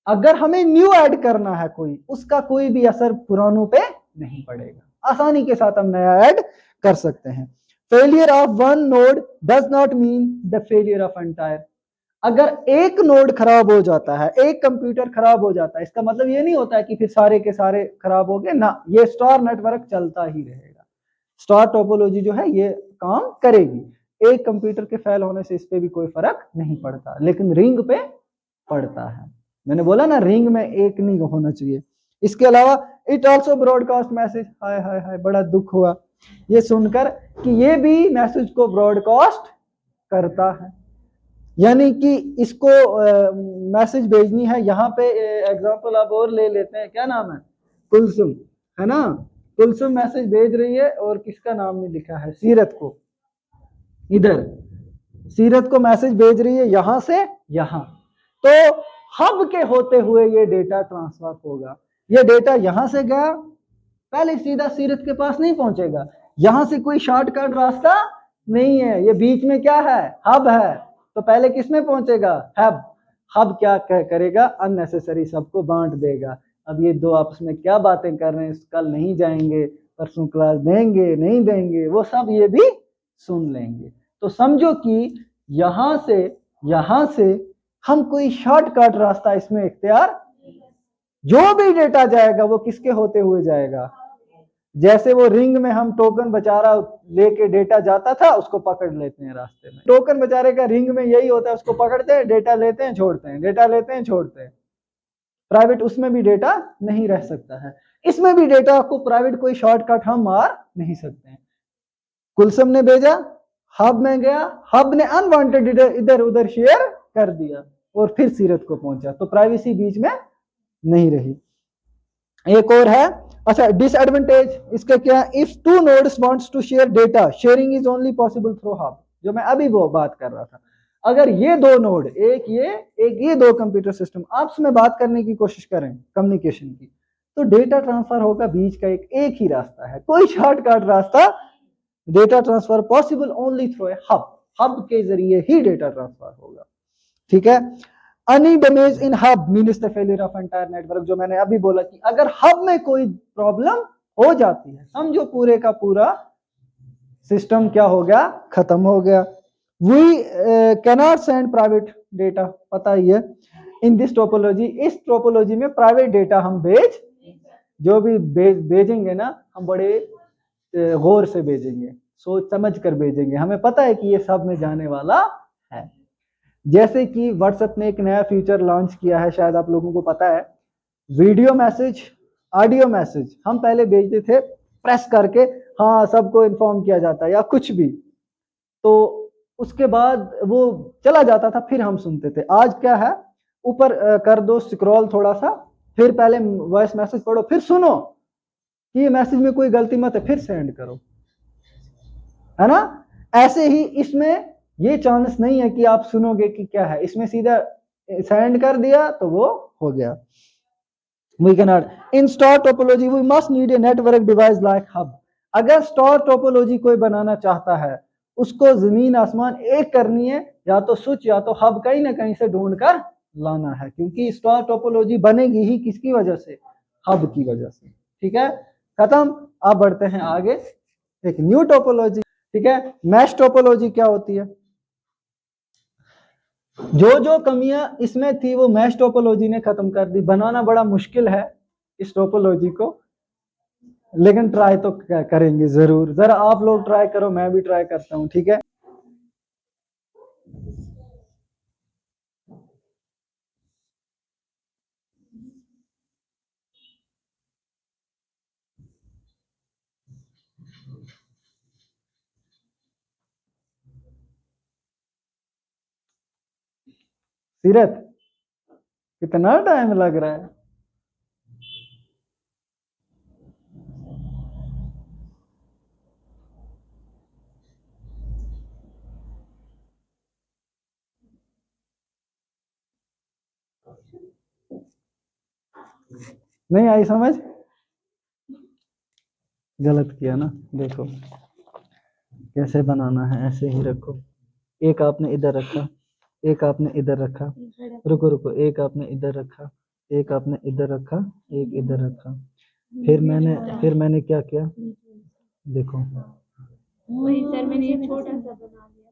अगर हमें न्यू ऐड करना है कोई, उसका कोई भी असर पुरानों पे नहीं पड़ेगा, आसानी के साथ हम नया ऐड कर सकते हैं। Failure of one node does not mean the failure of entire, अगर एक नोड खराब हो जाता है, एक कंप्यूटर खराब हो जाता है, इसका मतलब ये नहीं होता है कि फिर सारे के सारे खराब हो गए ना, ये स्टार नेटवर्क चलता ही रहेगा। स्टार टोपोलॉजी जो है ये काम करेगी, एक कंप्यूटर के फेल होने से इस पे भी कोई फर्क नहीं पड़ता, लेकिन रिंग पे पड़ता है। मैंने बोला ना रिंग में एक नहीं होना चाहिए। इसके अलावा इट ऑल्सो ब्रॉडकास्ट मैसेज, हाय हाय हाय बड़ा दुख हुआ ये सुनकर कि ये भी मैसेज को ब्रॉडकास्ट करता है, यानी कि इसको मैसेज भेजनी है, यहाँ पे एग्जांपल आप और ले लेते हैं, क्या नाम है, कुलसुम है ना, कुलसुम मैसेज भेज रही है और किसका नाम नहीं लिखा है, सीरत को, इधर सीरत को मैसेज भेज रही है यहां से यहां, तो हब के होते हुए ये डेटा ट्रांसफर होगा, ये डेटा यहां से गया, पहले सीधा सीरत के पास नहीं पहुंचेगा, यहां से कोई शॉर्टकट रास्ता नहीं है, ये बीच में क्या है, हब है, तो पहले किस में पहुंचेगा, हब। हब क्या करेगा, अननेसेसरी सबको बांट देगा। अब ये दो आपस में क्या बातें कर रहे हैं, कल नहीं जाएंगे, परसों क्लास देंगे नहीं देंगे, वो सब ये भी सुन लेंगे। तो समझो कि यहां से हम कोई शॉर्टकट रास्ता इसमें इख्तियार, जो भी डेटा जाएगा वो किसके होते हुए जाएगा, जैसे वो रिंग में हम टोकन बेचारा लेके डेटा जाता था, उसको पकड़ लेते हैं रास्ते में, टोकन बेचारे का रिंग में यही होता है, उसको पकड़ते हैं, डेटा लेते हैं छोड़ते हैं, डेटा लेते हैं छोड़ते हैं। प्राइवेट उसमें भी डेटा नहीं रह सकता है, इसमें भी डेटा को प्राइवेट कोई शॉर्टकट हम मार नहीं सकते हैं। कुलसुम ने भेजा, हब में गया, हब ने अनवांटेड इधर उधर शेयर कर दिया और फिर सीरत को पहुंचा, तो प्राइवेसी बीच में नहीं रही। एक और है, अच्छा डिसएडवांटेज इसका क्या, if two nodes wants to share data sharing is only possible through hub, जो मैं अभी वो बात कर रहा था। अगर ये दो नोड, एक ये दो कंप्यूटर सिस्टम आपस में बात करने की कोशिश करें कम्युनिकेशन की, तो डेटा ट्रांसफर होगा बीच का एक ही रास्ता है, कोई शॉर्टकट रास्ता, data transfer possible only through a hub, hub के जरिए ही डेटा ट्रांसफर होगा, ठीक है। Any damage in hub means the failure of entire network, जो मैंने अभी बोला कि अगर हब में कोई प्रॉब्लम हो जाती है, समझो पूरे का पूरा सिस्टम क्या हो गया, खत्म हो गया। We cannot send private data, पता ही है इन दिस टोपोलॉजी, इस टोपोलॉजी में प्राइवेट डेटा हम जो भी भेजेंगे ना, हम बड़े गौर से भेजेंगे, सोच समझ कर भेजेंगे, हमें पता है कि ये सब में जाने वाला है। जैसे कि व्हाट्सएप ने एक नया फीचर लॉन्च किया है, शायद आप लोगों को पता है, वीडियो मैसेज, ऑडियो मैसेज हम पहले भेजते थे प्रेस करके, हाँ सबको इन्फॉर्म किया जाता है या कुछ भी, तो उसके बाद वो चला जाता था, फिर हम सुनते थे। आज क्या है, ऊपर कर दो स्क्रॉल थोड़ा सा, फिर पहले वॉइस मैसेज पढ़ो, फिर सुनो कि ये मैसेज में कोई गलती मत है, फिर सेंड करो, है ना। ऐसे ही इसमें ये चांस नहीं है कि आप सुनोगे कि क्या है, इसमें सीधा सेंड कर दिया तो वो हो गया। We cannot in star topology we must need a network device like hub, अगर स्टार टोपोलॉजी कोई बनाना चाहता है, उसको जमीन आसमान एक करनी है, या तो स्विच या तो हब कहीं ना कहीं से ढूंढ कर लाना है, क्योंकि स्टार टोपोलॉजी बनेगी ही किसकी वजह से, हब की वजह से, ठीक है। खत्म, अब बढ़ते हैं आगे, एक न्यू टोपोलॉजी, ठीक है। मैश टोपोलॉजी क्या होती है, जो कमियां इसमें थी वो मैश टोपोलॉजी ने खत्म कर दी। बनाना बड़ा मुश्किल है इस टोपोलॉजी को, लेकिन ट्राई तो करेंगे जरूर, जरा आप लोग ट्राई करो, मैं भी ट्राई करता हूं, ठीक है। सीरत, कितना टाइम लग रहा है? नहीं आई समझ? गलत किया ना, देखो कैसे बनाना है, ऐसे ही रखो, एक आपने इधर रखा, एक आपने इधर रखा, रुको रुको, एक आपने इधर रखा, एक आपने इधर रखा, एक इधर रखा, फिर मैंने क्या किया, देखो वही सर मैंने ये छोटा सा बना लिया।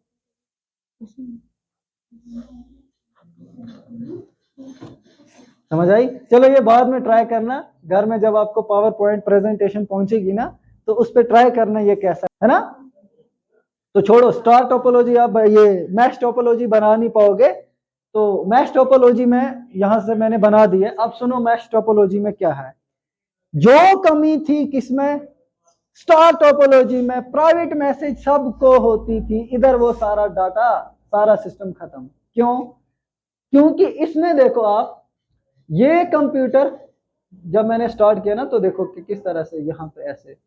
समझ आई? चलो ये बाद में ट्राई करना, घर में जब आपको पावर पॉइंट प्रेजेंटेशन पहुंचेगी ना, तो उस पर ट्राई करना ये कैसा है ना। तो छोड़ो स्टार टोपोलॉजी, आप ये मैश टोपोलॉजी बना नहीं पाओगे, तो मैश टोपोलॉजी में यहां से मैंने बना दी है। अब सुनो मैश टोपोलॉजी में क्या है, जो कमी थी किसमें, स्टार टोपोलॉजी में प्राइवेट मैसेज सबको होती थी, इधर वो सारा डाटा, सारा सिस्टम खत्म। क्यों? क्योंकि इसमें देखो आप, ये कंप्यूटर जब मैंने स्टार्ट किया ना, तो देखो कि किस तरह से यहाँ पे ऐसे,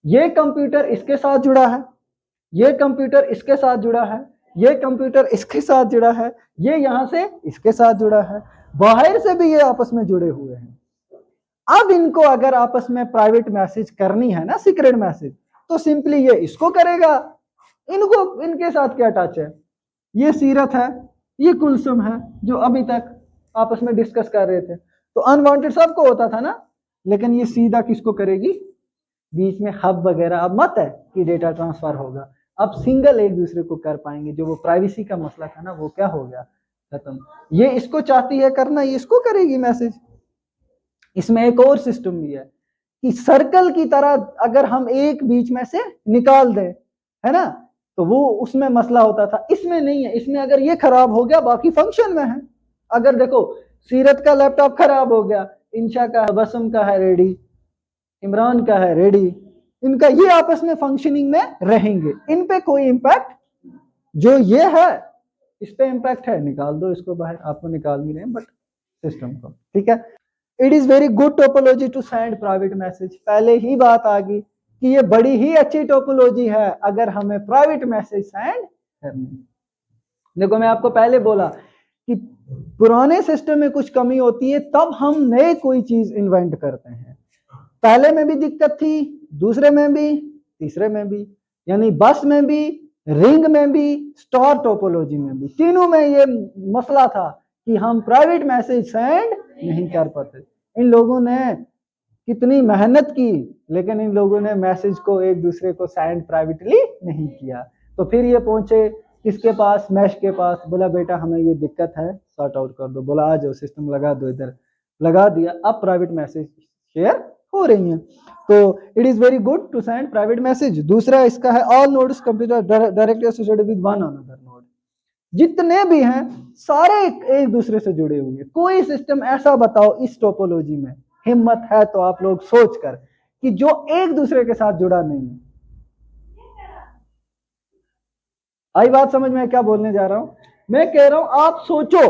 ये कंप्यूटर इसके साथ जुड़ा है, ये कंप्यूटर इसके साथ जुड़ा है, ये कंप्यूटर इसके साथ जुड़ा है, ये यहाँ से इसके साथ जुड़ा है, बाहर से भी ये आपस में जुड़े हुए हैं। अब इनको अगर आपस में प्राइवेट मैसेज करनी है ना, सीक्रेट मैसेज, तो सिंपली ये इसको करेगा, इनको इनके साथ क्या टच है, ये सीरत है, ये कुलसुम है, जो अभी तक आपस में डिस्कस कर रहे थे, तो अनवांटेड सबको होता था ना, लेकिन ये सीधा किसको करेगी, बीच में हब वगैरह अब मत है कि डेटा ट्रांसफर होगा, अब सिंगल एक दूसरे को कर पाएंगे। जो वो प्राइवेसी का मसला था ना, वो क्या हो गया, खत्म। ये इसको चाहती है करना, ये इसको करेगी मैसेज। इसमें एक और सिस्टम भी है कि सर्कल की तरह अगर हम एक बीच में से निकाल दें, है ना, तो वो उसमें मसला होता था, इसमें नहीं है। इसमें अगर ये खराब हो गया, बाकी फंक्शन में है। अगर देखो सीरत का लैपटॉप खराब हो गया, इंशा का, बसम का है रेडी, इमरान का है रेडी, इनका ये आपस में फंक्शनिंग में रहेंगे, इन पे कोई इंपैक्ट, जो ये है इस पे इंपैक्ट है, निकाल दो इसको बाहर, आपको निकाल नहीं रहे बट सिस्टम को, ठीक है। It is very good topology to send private message. पहले ही बात आ गई कि ये बड़ी ही अच्छी टोपोलॉजी है अगर हमें प्राइवेट मैसेज सेंड करनी। देखो मैं आपको पहले बोला कि पुराने सिस्टम में कुछ कमी होती है तब हम नए कोई चीज इन्वेंट करते हैं। पहले में भी दिक्कत थी, दूसरे में भी, तीसरे में भी, यानी बस में भी, रिंग में भी, स्टार टोपोलॉजी में भी, तीनों में ये मसला था कि हम प्राइवेट मैसेज सेंड नहीं कर पाते। इन लोगों ने कितनी मेहनत की लेकिन इन लोगों ने मैसेज को एक दूसरे को सेंड प्राइवेटली नहीं किया। तो फिर ये पहुंचे किसके पास, मैश के पास। बोला बेटा हमें ये दिक्कत है, सॉर्ट आउट कर दो। बोला आ जाओ, सिस्टम लगा दो, इधर लगा दिया। अब प्राइवेट मैसेज शेयर हो रही हैं। तो it is very good to send private message. दूसरा इसका है all nodes computer directly associated with one another node. जितने भी हैं सारे एक दूसरे से जुड़े हुए हैं। कोई सिस्टम ऐसा बताओ इस टोपोलॉजी में, हिम्मत है तो आप लोग सोच कर, कि जो एक दूसरे के साथ जुड़ा नहीं है। आई बात समझ में क्या बोलने जा रहा हूं? मैं कह रहा हूं आप सोचो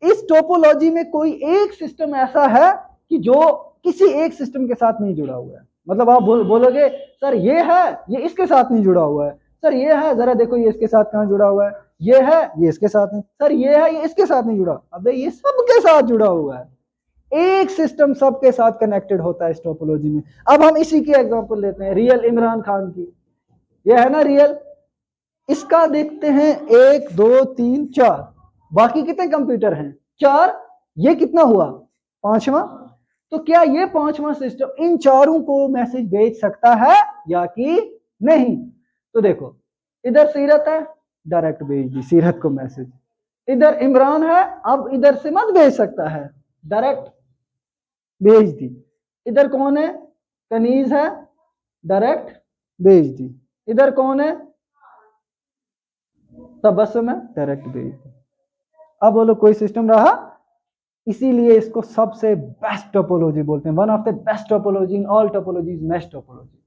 इस टोपोलॉजी में कोई एक सिस्टम ऐसा है कि जो किसी एक सिस्टम के साथ नहीं जुड़ा हुआ है। मतलब आप बोलोगे सर ये है, ये इसके साथ नहीं जुड़ा हुआ है। सर ये है, जरा देखो ये इसके साथ कहां जुड़ा हुआ है। ये है, ये इसके साथ नहीं। सर ये है, ये इसके साथ नहीं जुड़ा। अबे ये सबके साथ जुड़ा हुआ है। एक सिस्टम सबके साथ कनेक्टेड होता है इस टोपोलॉजी में। अब हम इसी की एग्जांपल लेते हैं, रियल इमरान खान की। ये है ना रियल, इसका देखते हैं 1 2 3 4। बाकी कितने कंप्यूटर हैं? 4। ये कितना हुआ? 5वां। तो क्या ये 5वां सिस्टम इन चारों को मैसेज भेज सकता है या कि नहीं? तो देखो इधर सीरत है, डायरेक्ट भेज दी सीरत को मैसेज। इधर इमरान है, अब इधर से मत भेज सकता है, डायरेक्ट भेज दी। इधर कौन है? कनीज है, डायरेक्ट भेज दी। इधर कौन है? तबस्सुम है, डायरेक्ट भेज दी। अब बोलो कोई सिस्टम रहा? इसीलिए इसको सबसे बेस्ट टोपोलॉजी बोलते हैं। One of the best topology in all topologies mesh topology.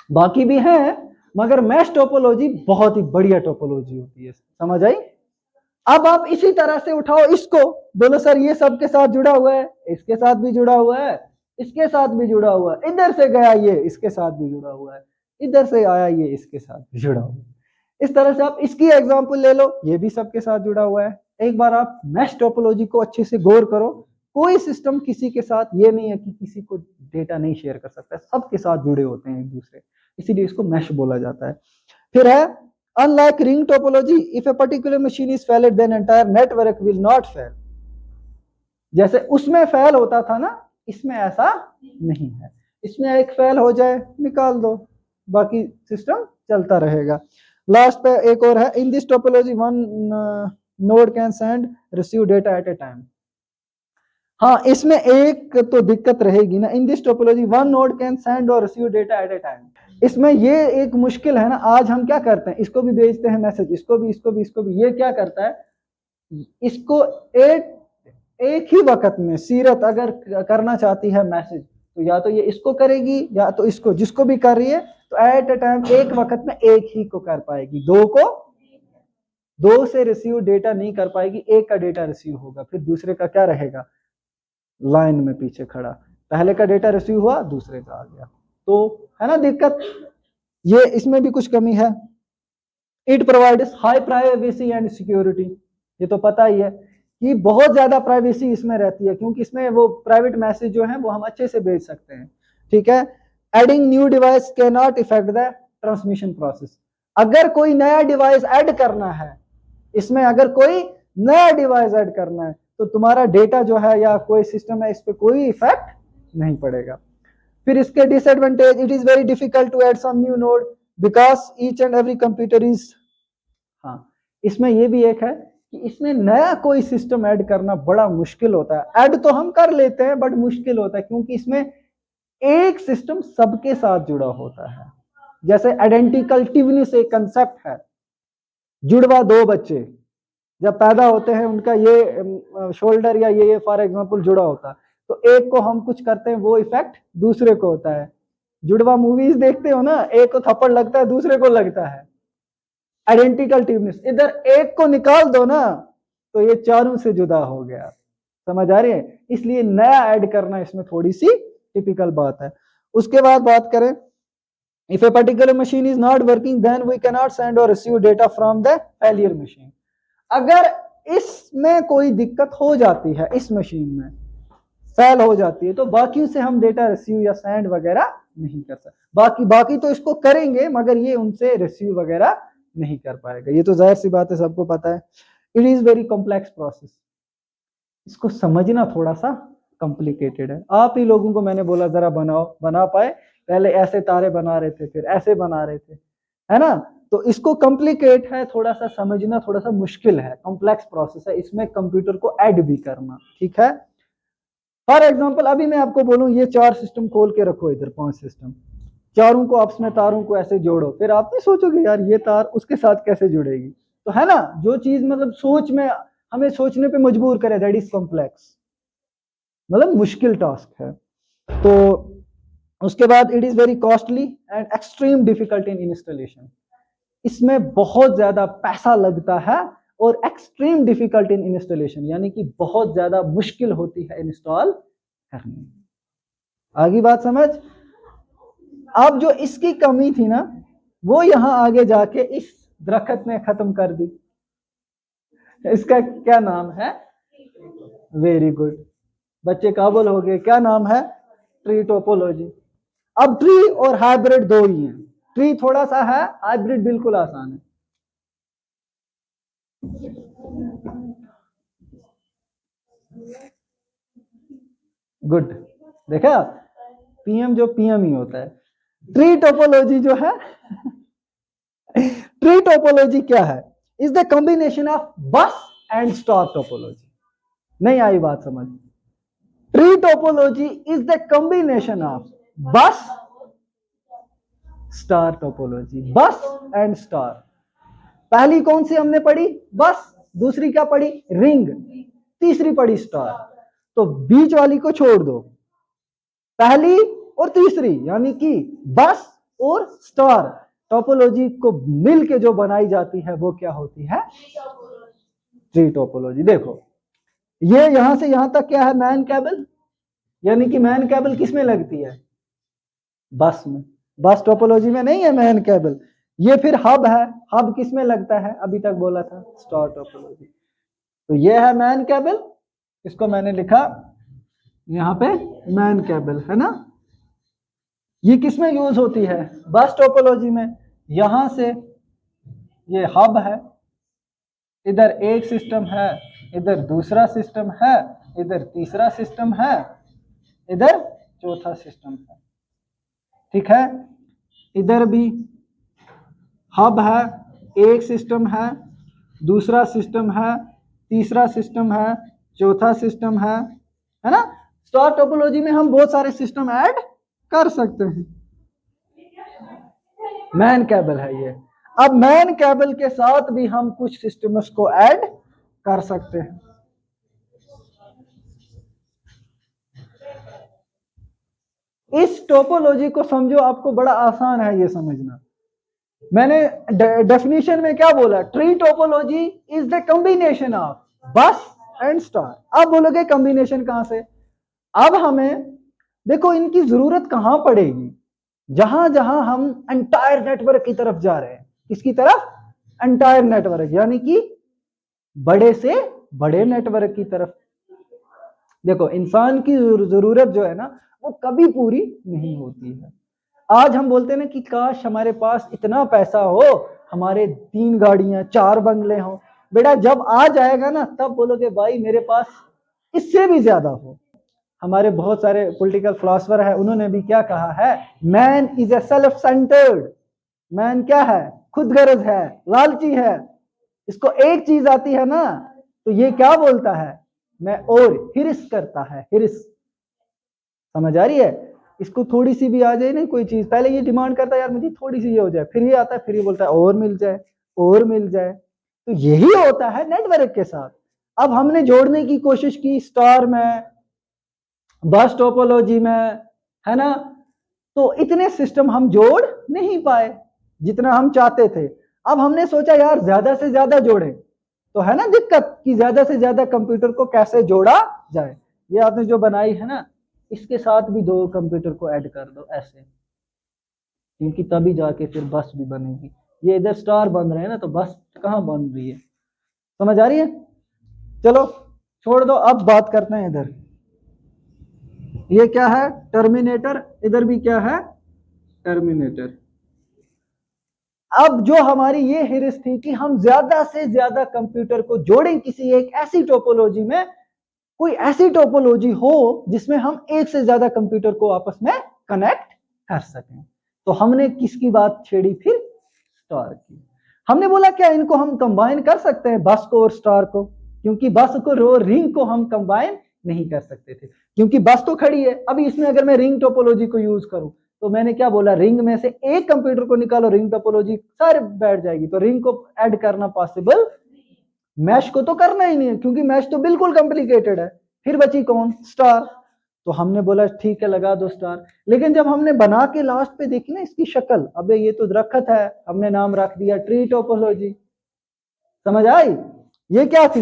बाकी भी है मगर मैश टोपोलॉजी बहुत ही बढ़िया टोपोलॉजी होती है। समझ आई? अब आप इसी तरह से उठाओ इसको, बोलो सर ये सबके साथ जुड़ा हुआ है, इसके साथ भी जुड़ा हुआ है, इसके साथ भी जुड़ा हुआ है, इधर से गया ये इसके साथ भी जुड़ा हुआ है, इधर से आया ये इसके साथ भी जुड़ा हुआ है। इस तरह से आप इसकी एग्जांपल ले लो, ये भी सबके साथ जुड़ा हुआ है। एक बार आप मैश टोपोलॉजी को अच्छे से गौर करो। कोई सिस्टम किसी के साथ ये नहीं है कि किसी को डेटा नहीं शेयर कर सकता है, सबके साथ जुड़े होते हैं एक दूसरे, इसीलिए इसको मैश बोला जाता है। फिर है unlike ring topology, if a particular machine is failed then entire network will not fail। जैसे उसमें फेल होता था ना, इसमें ऐसा नहीं है। इसमें एक फेल हो जाए निकाल दो, बाकी सिस्टम चलता रहेगा। लास्ट पे एक और है, in this topology one node can send receive data at a time. हाँ इसमें एक तो दिक्कत रहेगी ना, in this topology one node can send or receive data at a time. इसमें ये एक मुश्किल है ना। आज हम क्या करते हैं, इसको भी भेजते हैं मैसेज, इसको भी, इसको भी, इसको भी। ये क्या करता है, इसको एक ही वक्त में सीरत अगर करना चाहती है मैसेज तो या तो ये इसको करेगी या तो इसको, जिसको भी कर रही है तो एट ए टाइम एक वक्त में एक ही को कर पाएगी, दो से रिसीव डेटा नहीं कर पाएगी। एक का डेटा रिसीव होगा, फिर दूसरे का क्या रहेगा, लाइन में पीछे खड़ा। पहले का डेटा रिसीव हुआ, दूसरे का आ गया, तो है ना दिक्कत। ये इसमें भी कुछ कमी है। It provides high privacy and security. ये तो पता ही है कि बहुत ज्यादा प्राइवेसी इसमें रहती है, क्योंकि इसमें वो प्राइवेट मैसेज जो है वो हम अच्छे से भेज सकते हैं। ठीक है। Adding new device can not effect the transmission process. अगर कोई नया डिवाइस ऐड करना है इसमें, अगर कोई नया डिवाइस ऐड करना है तो तुम्हारा डेटा जो है या कोई सिस्टम है इस पर कोई इफेक्ट नहीं पड़ेगा। फिर इसके disadvantage, it is very difficult to add some new node because each and every computer is. हाँ इसमें ये भी एक है कि इसमें नया कोई सिस्टम ऐड करना बड़ा मुश्किल होता है। ऐड तो हम कर लेते हैं बट मुश्किल होता है, क्योंकि इसमें एक सिस्टम सबके साथ जुड़ा होता है। जैसे आइडेंटिकल ट्विनिस एक कंसेप्ट है, जुड़वा दो बच्चे जब पैदा होते हैं उनका ये शोल्डर या ये फॉर एग्जांपल जुड़ा होता है, तो एक को हम कुछ करते हैं वो इफेक्ट दूसरे को होता है। जुड़वा मूवीज देखते हो ना, एक को थप्पड़ लगता है दूसरे को लगता है। आइडेंटिकल ट्विनिस, इधर एक को निकाल दो ना तो ये चारों से जुदा हो गया। समझ आ रही है? इसलिए नया ऐड करना इसमें थोड़ी सी टिपिकल बात है। उसके बाद बात करें, if a particular machine is not working then we can not send or receive data from the failure machine. अगर इसमें कोई दिक्कत हो जाती है, इस मशीन में फेल हो जाती है, तो बाकी से हम डेटा रिसीव या सेंड वगैरह नहीं कर सकते। बाकी तो इसको करेंगे मगर ये उनसे रिसीव वगैरह नहीं कर पाएगा। ये तो जाहिर सी बात है, सबको पता है। It is very complex process, इसको समझना थोड़ा सा कॉम्प्लिकेटेड है। आप ही लोगों को मैंने बोला जरा बनाओ, बना पाए? पहले ऐसे तारे बना रहे थे, फिर ऐसे बना रहे थे, है ना? तो इसको कॉम्प्लिकेट है, थोड़ा सा समझना थोड़ा सा मुश्किल है, कॉम्प्लेक्स प्रोसेस है, इसमें कंप्यूटर को ऐड भी करना, ठीक है? फॉर एग्जाम्पल अभी मैं आपको बोलूं ये 4 सिस्टम खोल के रखो, इधर 5 सिस्टम, चारों को आपस में तारों को ऐसे जोड़ो, फिर आप नहीं सोचोगे यार ये तार उसके साथ कैसे जुड़ेगी। तो है ना, जो चीज मतलब सोच में हमें सोचने पे मजबूर करे, दैट इज कॉम्प्लेक्स, मतलब मुश्किल टास्क है। तो उसके बाद it is very costly and extreme difficult in installation, इसमें बहुत ज्यादा पैसा लगता है और एक्सट्रीम डिफिकल्ट इन इंस्टॉलेशन, यानी कि बहुत ज्यादा मुश्किल होती है इंस्टॉल करनी। आगे बात समझ? अब जो इसकी कमी थी ना, वो यहां आगे जाके इस दरख्त ने खत्म कर दी। इसका क्या नाम है? वेरी गुड, बच्चे काबुल हो गए। क्या नाम है? Tree topology. अब ट्री और हाइब्रिड दो ही हैं, ट्री थोड़ा सा है, हाइब्रिड बिल्कुल आसान है। गुड, देखा, पीएम जो पीएम ही होता है। ट्री टोपोलॉजी जो है ट्री टोपोलॉजी क्या है? Is the combination of bus and star topology. नहीं आई बात समझ? Tree topology is the combination of बस स्टार टोपोलॉजी, बस एंड स्टार। पहली कौन सी हमने पढ़ी? बस। दूसरी क्या पढ़ी? रिंग। तीसरी पढ़ी स्टार। तो बीच वाली को छोड़ दो, पहली और तीसरी यानी कि बस और स्टार टोपोलॉजी को मिलके जो बनाई जाती है वो क्या होती है? Tree topology. देखो ये यहां से यहां तक क्या है? मैन केबल, यानी कि मैन केबल किसमें लगती है? बस में। बस टोपोलॉजी में नहीं है मैन केबल। ये फिर हब है, हब किसमें लगता है? अभी तक बोला था स्टार टोपोलॉजी। तो ये है मैन केबल, इसको मैंने लिखा यहां पे मैन केबल, है ना? ये किसमें यूज होती है? बस टोपोलॉजी में। यहां से ये हब है, इधर एक सिस्टम है, इधर दूसरा सिस्टम है, इधर तीसरा सिस्टम है, इधर चौथा सिस्टम है, ठीक है? इधर भी हब है, एक सिस्टम है, दूसरा सिस्टम है, तीसरा सिस्टम है, चौथा सिस्टम है ना? स्टार टोपोलॉजी में हम बहुत सारे सिस्टम ऐड कर सकते हैं। मैन केबल है ये। अब मैन केबल के साथ भी हम कुछ सिस्टम्स को ऐड कर सकते हैं। इस टोपोलॉजी को समझो, आपको बड़ा आसान है ये समझना। मैंने डेफिनेशन में क्या बोला? Tree topology is the combination of bus and star. अब बोलोगे कॉम्बिनेशन कहां से? अब हमें देखो इनकी जरूरत कहां पड़ेगी? जहां जहां हम एंटायर नेटवर्क की तरफ जा रहे हैं। किसकी तरफ? एंटायर नेटवर्क, यानी कि बड़े से बड़े नेटवर्क की तरफ। देखो इंसान की जरूरत जो है ना वो कभी पूरी नहीं होती है। आज हम बोलते हैं ना कि काश हमारे पास इतना पैसा हो, हमारे 3 गाड़ियां 4 बंगले हो। बेटा जब आ जाएगा ना तब बोलोगे भाई मेरे पास इससे भी ज्यादा हो। हमारे बहुत सारे पॉलिटिकल फिलोसोफर है, उन्होंने भी क्या कहा है? Man is a self centred. Man क्या है? खुद गर्ज है, लालची है। इसको एक चीज आती है ना तो ये क्या बोलता है? मैं और हिरिस करता है, हिरिस। समझ आ रही है? इसको थोड़ी सी भी आ जाए ना कोई चीज, पहले ये डिमांड करता है यार मुझे थोड़ी सी ये हो जाए, फिर ये आता है, फिर ये बोलता है और मिल जाए, और मिल जाए। तो यही होता है नेटवर्क के साथ। अब हमने जोड़ने की कोशिश की स्टार में, बस टोपोलॉजी में, है ना? तो इतने सिस्टम हम जोड़ नहीं पाए जितना हम चाहते थे। अब हमने सोचा यार ज्यादा से ज्यादा जोड़ें, तो तो है ना दिक्कत कि ज्यादा से ज्यादा कंप्यूटर को कैसे जोड़ा जाए। ये आपने जो बनाई है ना, इसके साथ भी 2 कंप्यूटर को ऐड कर दो ऐसे, क्योंकि तभी जाके फिर बस भी बनेगी। ये इधर स्टार बन रहे हैं ना, तो बस कहाँ बन रही है, समझ आ रही है? चलो छोड़ दो, अब बात करते हैं इधर। ये क्या है? टर्मिनेटर। इधर भी क्या है? टर्मिनेटर। अब जो हमारी ये हिरिस थी कि हम ज्यादा से ज्यादा कंप्यूटर को जोड़ें किसी एक ऐसी टोपोलॉजी में, कोई ऐसी टोपोलॉजी हो जिसमें हम एक से ज्यादा कंप्यूटर को आपस में कनेक्ट कर सकें। तो हमने किसकी बात छेड़ी फिर? स्टार की। हमने बोला क्या इनको हम कंबाइन कर सकते हैं, बस को और स्टार को? क्योंकि बस को और रिंग को हम कंबाइन नहीं कर सकते थे, क्योंकि बस तो खड़ी है। अभी इसमें अगर मैं रिंग टोपोलॉजी को यूज करूं, तो मैंने क्या बोला, रिंग में से एक कंप्यूटर को निकालो, रिंग टोपोलॉजी सारे बैठ जाएगी। तो रिंग को ऐड करना पॉसिबल, मैश को तो करना ही नहीं है, क्योंकि मैश तो बिल्कुल कॉम्प्लिकेटेड है। फिर बची कौन? स्टार। तो हमने बोला ठीक है लगा दो स्टार। लेकिन जब हमने बना के लास्ट पे देखी ना इसकी शक्ल, अबे ये तो दरख्त है, हमने नाम रख दिया ट्री टोपोलॉजी। समझ आई? ये क्या थी?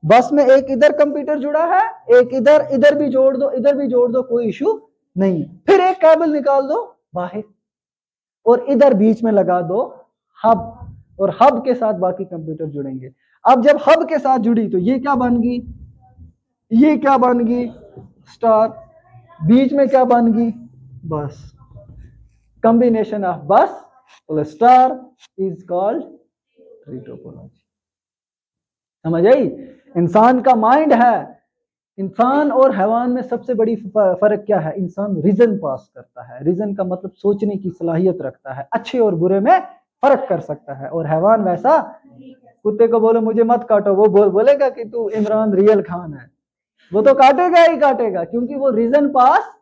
बस में एक इधर कंप्यूटर जुड़ा है, एक इधर, इधर भी जोड़ दो, इधर भी जोड़ दो, कोई इशू नहीं। फिर एक केबल निकाल दो बाहर और इधर बीच में लगा दो हब, और हब के साथ बाकी कंप्यूटर जुड़ेंगे। अब जब हब के साथ जुड़ी तो ये क्या बन गई? ये क्या बन गई? स्टार। बीच में क्या बन गई? बस। कॉम्बिनेशन ऑफ बस plus star is called tree topology. समझ आई? इंसान का माइंड है, इंसान और हैवान में सबसे बड़ी फर्क क्या है? इंसान रीजन पास करता है। रीजन का मतलब सोचने की सलाहियत रखता है, अच्छे और बुरे में फर्क कर सकता है। और हैवान वैसा, कुत्ते को बोलो मुझे मत काटो, वो बोलेगा कि तू इमरान रियल खान है, वो तो काटेगा ही काटेगा, क्योंकि वो रीजन पास।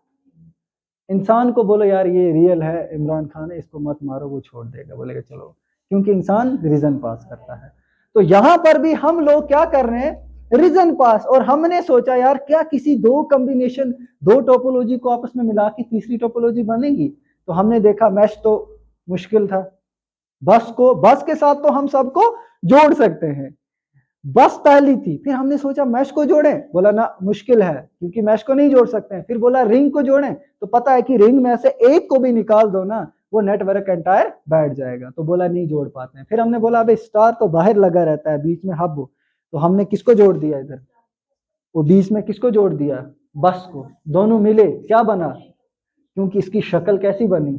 इंसान को बोलो यार ये रियल है, इमरान खान है, इसको मत मारो, वो छोड़ देगा, बोलेगा चलो, क्योंकि इंसान रीजन पास करता है। तो यहां पर भी हम लोग क्या कर रहे हैं? रीजन पास। और हमने सोचा यार क्या किसी 2 कॉम्बिनेशन, 2 टोपोलॉजी को आपस में मिला के तीसरी टोपोलॉजी बनेगी? तो हमने देखा मैश तो मुश्किल था, बस के साथ तो हम सबको जोड़ सकते हैं, बस पहली थी। फिर हमने सोचा मैश को जोड़ें, बोला ना मुश्किल है, क्योंकि मैश को नहीं जोड़ सकते हैं। फिर बोला रिंग को जोड़ें, तो पता है कि रिंग में से एक को भी निकाल दो ना, वो नेटवर्क एंटायर बैठ जाएगा, तो बोला नहीं जोड़ पाते हैं। फिर हमने बोला अबे स्टार तो बाहर लगा रहता है, बीच में हब हो, तो हमने किसको जोड़ दिया इधर? वो बीच में किसको जोड़ दिया? बस को। दोनों मिले क्या बना? क्योंकि इसकी शक्ल कैसी बनी?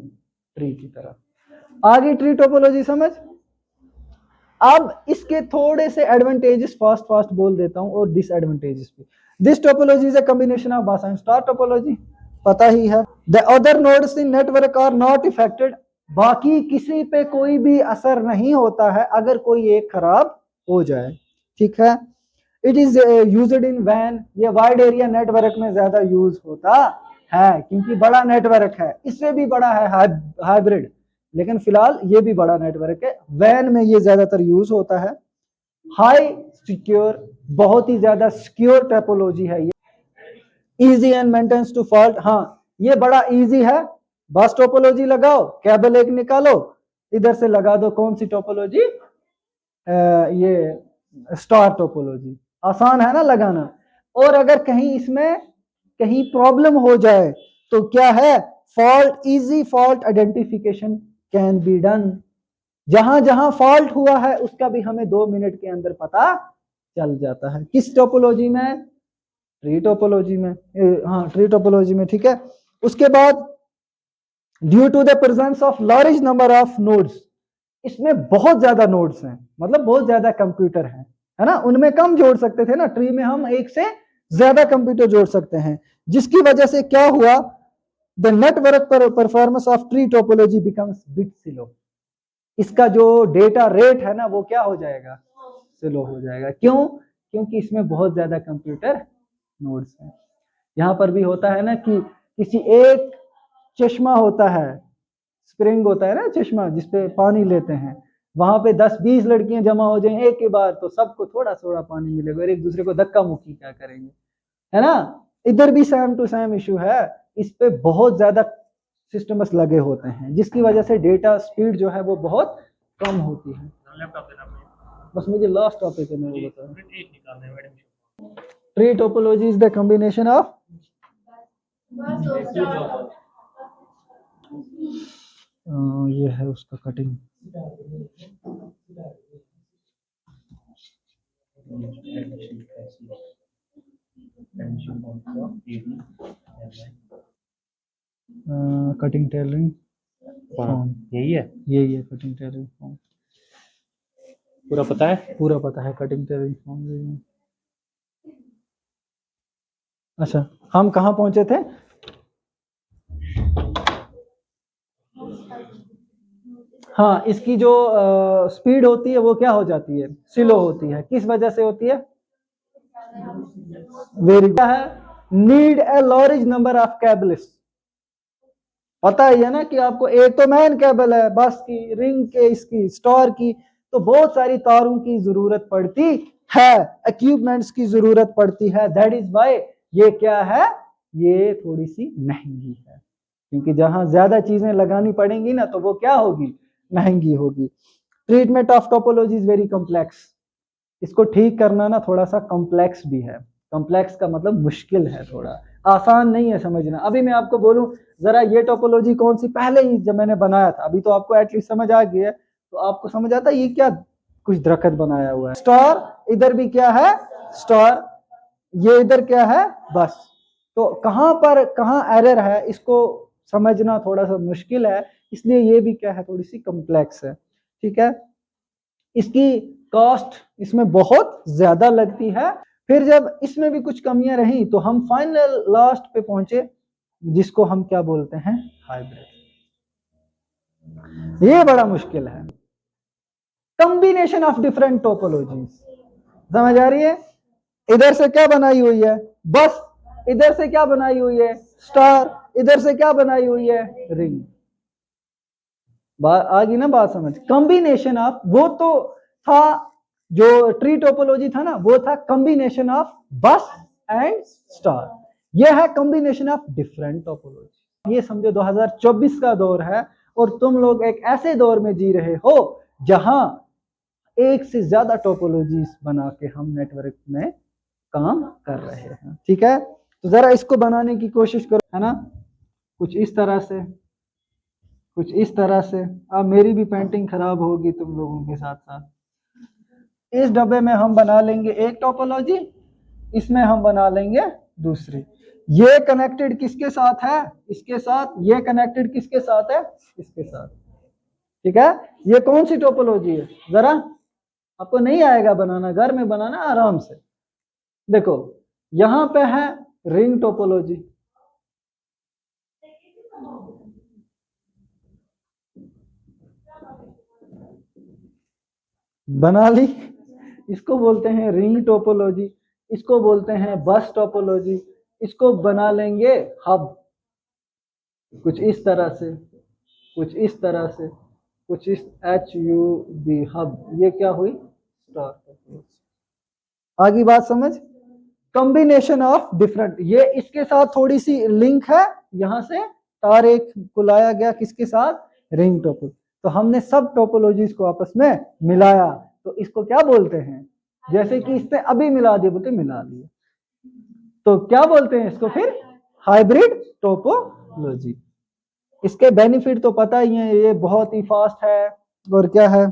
ट्री की तरह। आगे ट्री टोपोलॉजी समझ। अब इसके थोड़े से एडवांटेजेस फास्ट बोल देता हूं और डिसएडवांटेजेस भी। This topology is a combination of bus and star topology, पता ही है। The other nodes in network are not affected, बाकी किसी पे कोई भी असर नहीं होता है अगर कोई एक खराब हो जाए, ठीक है। इट इज यूज्ड इन वैन, ये वाइड एरिया नेटवर्क में ज्यादा यूज होता है, क्योंकि बड़ा नेटवर्क है। इससे भी बड़ा है हाइब्रिड, लेकिन फिलहाल ये भी बड़ा नेटवर्क है, वैन में ये ज्यादातर यूज होता है। हाई सिक्योर, बहुत ही ज्यादा सिक्योर टोपोलॉजी है ये। Easy and maintenance to fault, हाँ ये बड़ा इजी है। बस टोपोलॉजी लगाओ, केबल एक निकालो, इधर से लगा दो कौन सी टोपोलॉजी? ये स्टार टोपोलॉजी। आसान है ना लगाना। और अगर कहीं इसमें कहीं प्रॉब्लम हो जाए तो क्या है? Fault, easy fault identification can be done. जहां जहां फॉल्ट हुआ है उसका भी हमें 2 मिनट के अंदर पता चल जाता है। किस टोपोलॉजी में? ट्री टोपोलॉजी में। हाँ ट्री टोपोलॉजी में, ठीक है। उसके बाद due to the presence of large number of nodes, इसमें बहुत ज्यादा नोड्स हैं, मतलब बहुत ज्यादा कंप्यूटर हैं, है ना। उनमें कम जोड़ सकते थे ना, ट्री में हम एक से ज्यादा कंप्यूटर जोड़ सकते हैं, जिसकी वजह से क्या हुआ? The network performance of tree topology becomes bit slow. इसका जो डेटा रेट है ना वो क्या हो जाएगा? स्लो हो जाएगा। क्यों? क्योंकि इसमें बहुत ज्यादा कंप्यूटर नोड्स हैं। यहां पर भी होता है ना कि किसी एक चश्मा होता है, स्प्रिंग होता है ना चश्मा जिसपे पानी लेते हैं, वहां पे 10-20 लड़कियां जमा हो जाएं एक ही बार, तो सबको थोड़ा थोड़ा पानी मिलेगा और एक दूसरे को धक्का मुक्की क्या करेंगे, है ना। इधर भी सेम टू सेम इशू है, इस पे बहुत ज्यादा सिस्टम्स लगे होते हैं, जिसकी वजह से डेटा स्पीड जो है वो बहुत कम होती है। बस मुझे लास्ट टॉपिक है, मैं वो बता रहा हूँ। एक निकालना है madam. Tree topology is the combination of ये है उसका कटिंग। कटिंग टेलरिंग फॉर्म, यही है, यही है कटिंग टेलरिंग फॉर्म। पूरा पता है? पूरा पता है कटिंग टेलरिंग फॉर्म यही है। अच्छा, हम कहाँ पहुंचे थे? हाँ, इसकी जो स्पीड होती है वो क्या हो जाती है? स्लो होती है। किस वजह से होती है? वेरी गुड है, need a large number of cables. पता ही है ना कि आपको एक तो मैन केबल है, बस की, रिंग के, इसकी स्टार की, तो बहुत सारी तारों की जरूरत पड़ती है, इक्विपमेंट्स की जरूरत पड़ती है। दैट इज वाई ये क्या है, ये थोड़ी सी महंगी है, क्योंकि जहां ज्यादा चीजें लगानी पड़ेंगी ना तो वो क्या होगी, महंगी होगी। Treatment of topology is very complex. इसको ठीक करना ना थोड़ा सा कॉम्प्लेक्स भी है। कॉम्प्लेक्स का मतलब मुश्किल है, थोड़ा आसान नहीं है समझना। अभी मैं आपको बोलूं जरा ये टोपोलॉजी कौन सी, पहले ही जब मैंने बनाया था, अभी तो आपको एटलीस्ट समझ आ गई है, तो आपको समझ आता है ये क्या कुछ दरख्त बनाया हुआ है। स्टार, इधर भी क्या है, स्टार, ये इधर क्या है, बस। तो कहां पर कहां एरर है, इसको समझना थोड़ा सा मुश्किल है, इसलिए ये भी क्या है, थोड़ी सी कॉम्प्लेक्स है। ठीक है, इसकी कॉस्ट इसमें बहुत ज्यादा लगती है। फिर जब इसमें भी कुछ कमियां रही तो हम फाइनल लास्ट पे पहुंचे, जिसको हम क्या बोलते हैं, हाइब्रिड। ये बड़ा मुश्किल है, कॉम्बिनेशन ऑफ डिफरेंट टोपोलॉजीज। समझ आ रही है? इधर से क्या बनाई हुई है, बस, इधर से क्या बनाई हुई है, स्टार, इधर से क्या बनाई हुई है, रिंग। आ गई ना बात समझ? कॉम्बिनेशन ऑफ, वो तो था जो ट्री टोपोलॉजी था ना, वो था combination of bus and star. ये है कॉम्बिनेशन ऑफ डिफरेंट टोपोलॉजी। ये समझो 2024 का दौर है और तुम लोग एक ऐसे दौर में जी रहे हो जहां एक से ज्यादा टोपोलॉजीज बना के हम नेटवर्क में काम कर रहे हैं। ठीक है, तो जरा इसको बनाने की कोशिश करो, है ना, कुछ इस तरह से, कुछ इस तरह से। अब मेरी भी पेंटिंग खराब होगी तुम लोगों के साथ साथ। इस डब्बे में हम बना लेंगे एक टोपोलॉजी, इसमें हम बना लेंगे दूसरी। ये कनेक्टेड किसके साथ है, इसके साथ। ये कनेक्टेड किसके साथ है, इसके साथ। ठीक है, ये कौन सी टोपोलॉजी है, जरा आपको नहीं आएगा बनाना, घर में बनाना आराम से। देखो यहां पे है रिंग टोपोलॉजी, बना ली, इसको बोलते हैं रिंग टोपोलॉजी, इसको बोलते हैं बस टोपोलॉजी, इसको बना लेंगे हब, कुछ इस तरह से, कुछ इस तरह से, कुछ इस HUB हब। ये क्या हुई, स्टार टोपोलॉजी। आगे बात समझ, कॉम्बिनेशन ऑफ डिफरेंट, ये इसके साथ थोड़ी सी लिंक है, यहां से तार एक को लाया गया किसके साथ, रिंग टोपोलॉजी। तो हमने सब टोपोलॉजीज को आपस में मिलाया, तो इसको क्या बोलते हैं, जैसे कि इसने अभी मिला दिया, बोलते मिला दिया, तो क्या बोलते हैं इसको फिर, हाइब्रिड टोपोलॉजी। इसके बेनिफिट तो पता ही है, ये बहुत ही फास्ट है, और क्या है,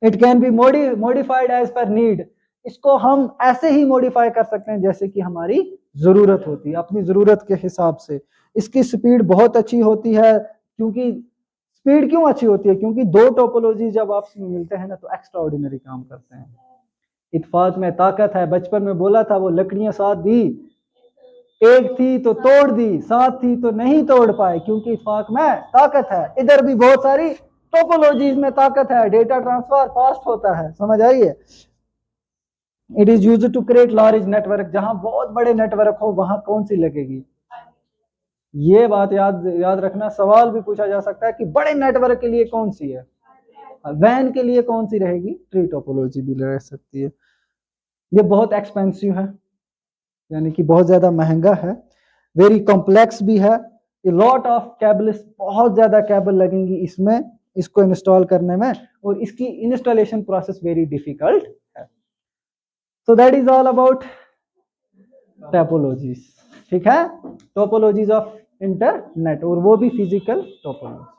it can be modified as per need. इसको हम ऐसे ही मॉडिफाई कर सकते हैं जैसे कि हमारी जरूरत होती है, अपनी जरूरत के हिसाब से। इसकी स्पीड बहुत अच्छी होती है, क्योंकि स्पीड क्यों अच्छी होती है, क्योंकि दो टोपोलॉजी जब आपस में मिलते हैं ना तो एक्स्ट्रा ऑर्डिनरी काम करते हैं। इत्तेफाक में ताकत है, बचपन में बोला था, वो लकड़ियां साथ दी, एक थी तो तोड़ दी, सात थी तो नहीं तोड़ पाए, क्योंकि इत्तेफाक में ताकत है। इधर भी बहुत सारी टोपोलॉजीज में ताकत है, डेटा ट्रांसफर फास्ट होता है। समझ आई है? It is used to create large network. जहां बहुत बड़े नेटवर्क हो वहां कौन सी लगेगी, ये बात याद रखना। सवाल भी पूछा जा सकता है कि बड़े नेटवर्क के लिए कौन सी है, वैन के लिए कौन सी रहेगी, ट्री टोपोलॉजी भी रह सकती है। ये बहुत एक्सपेंसिव है, यानी कि बहुत ज्यादा महंगा है, वेरी कॉम्प्लेक्स भी है, लॉट ऑफ केबल्स, बहुत ज्यादा केबल लगेंगी इसमें। इसको इंस्टॉल करने में, और इसकी इंस्टॉलेशन प्रोसेस वेरी डिफिकल्ट है। So that is all about topologies, ठीक है, टोपोलॉजीज ऑफ इंटरनेट, और वो भी फिजिकल टोपोलॉजी।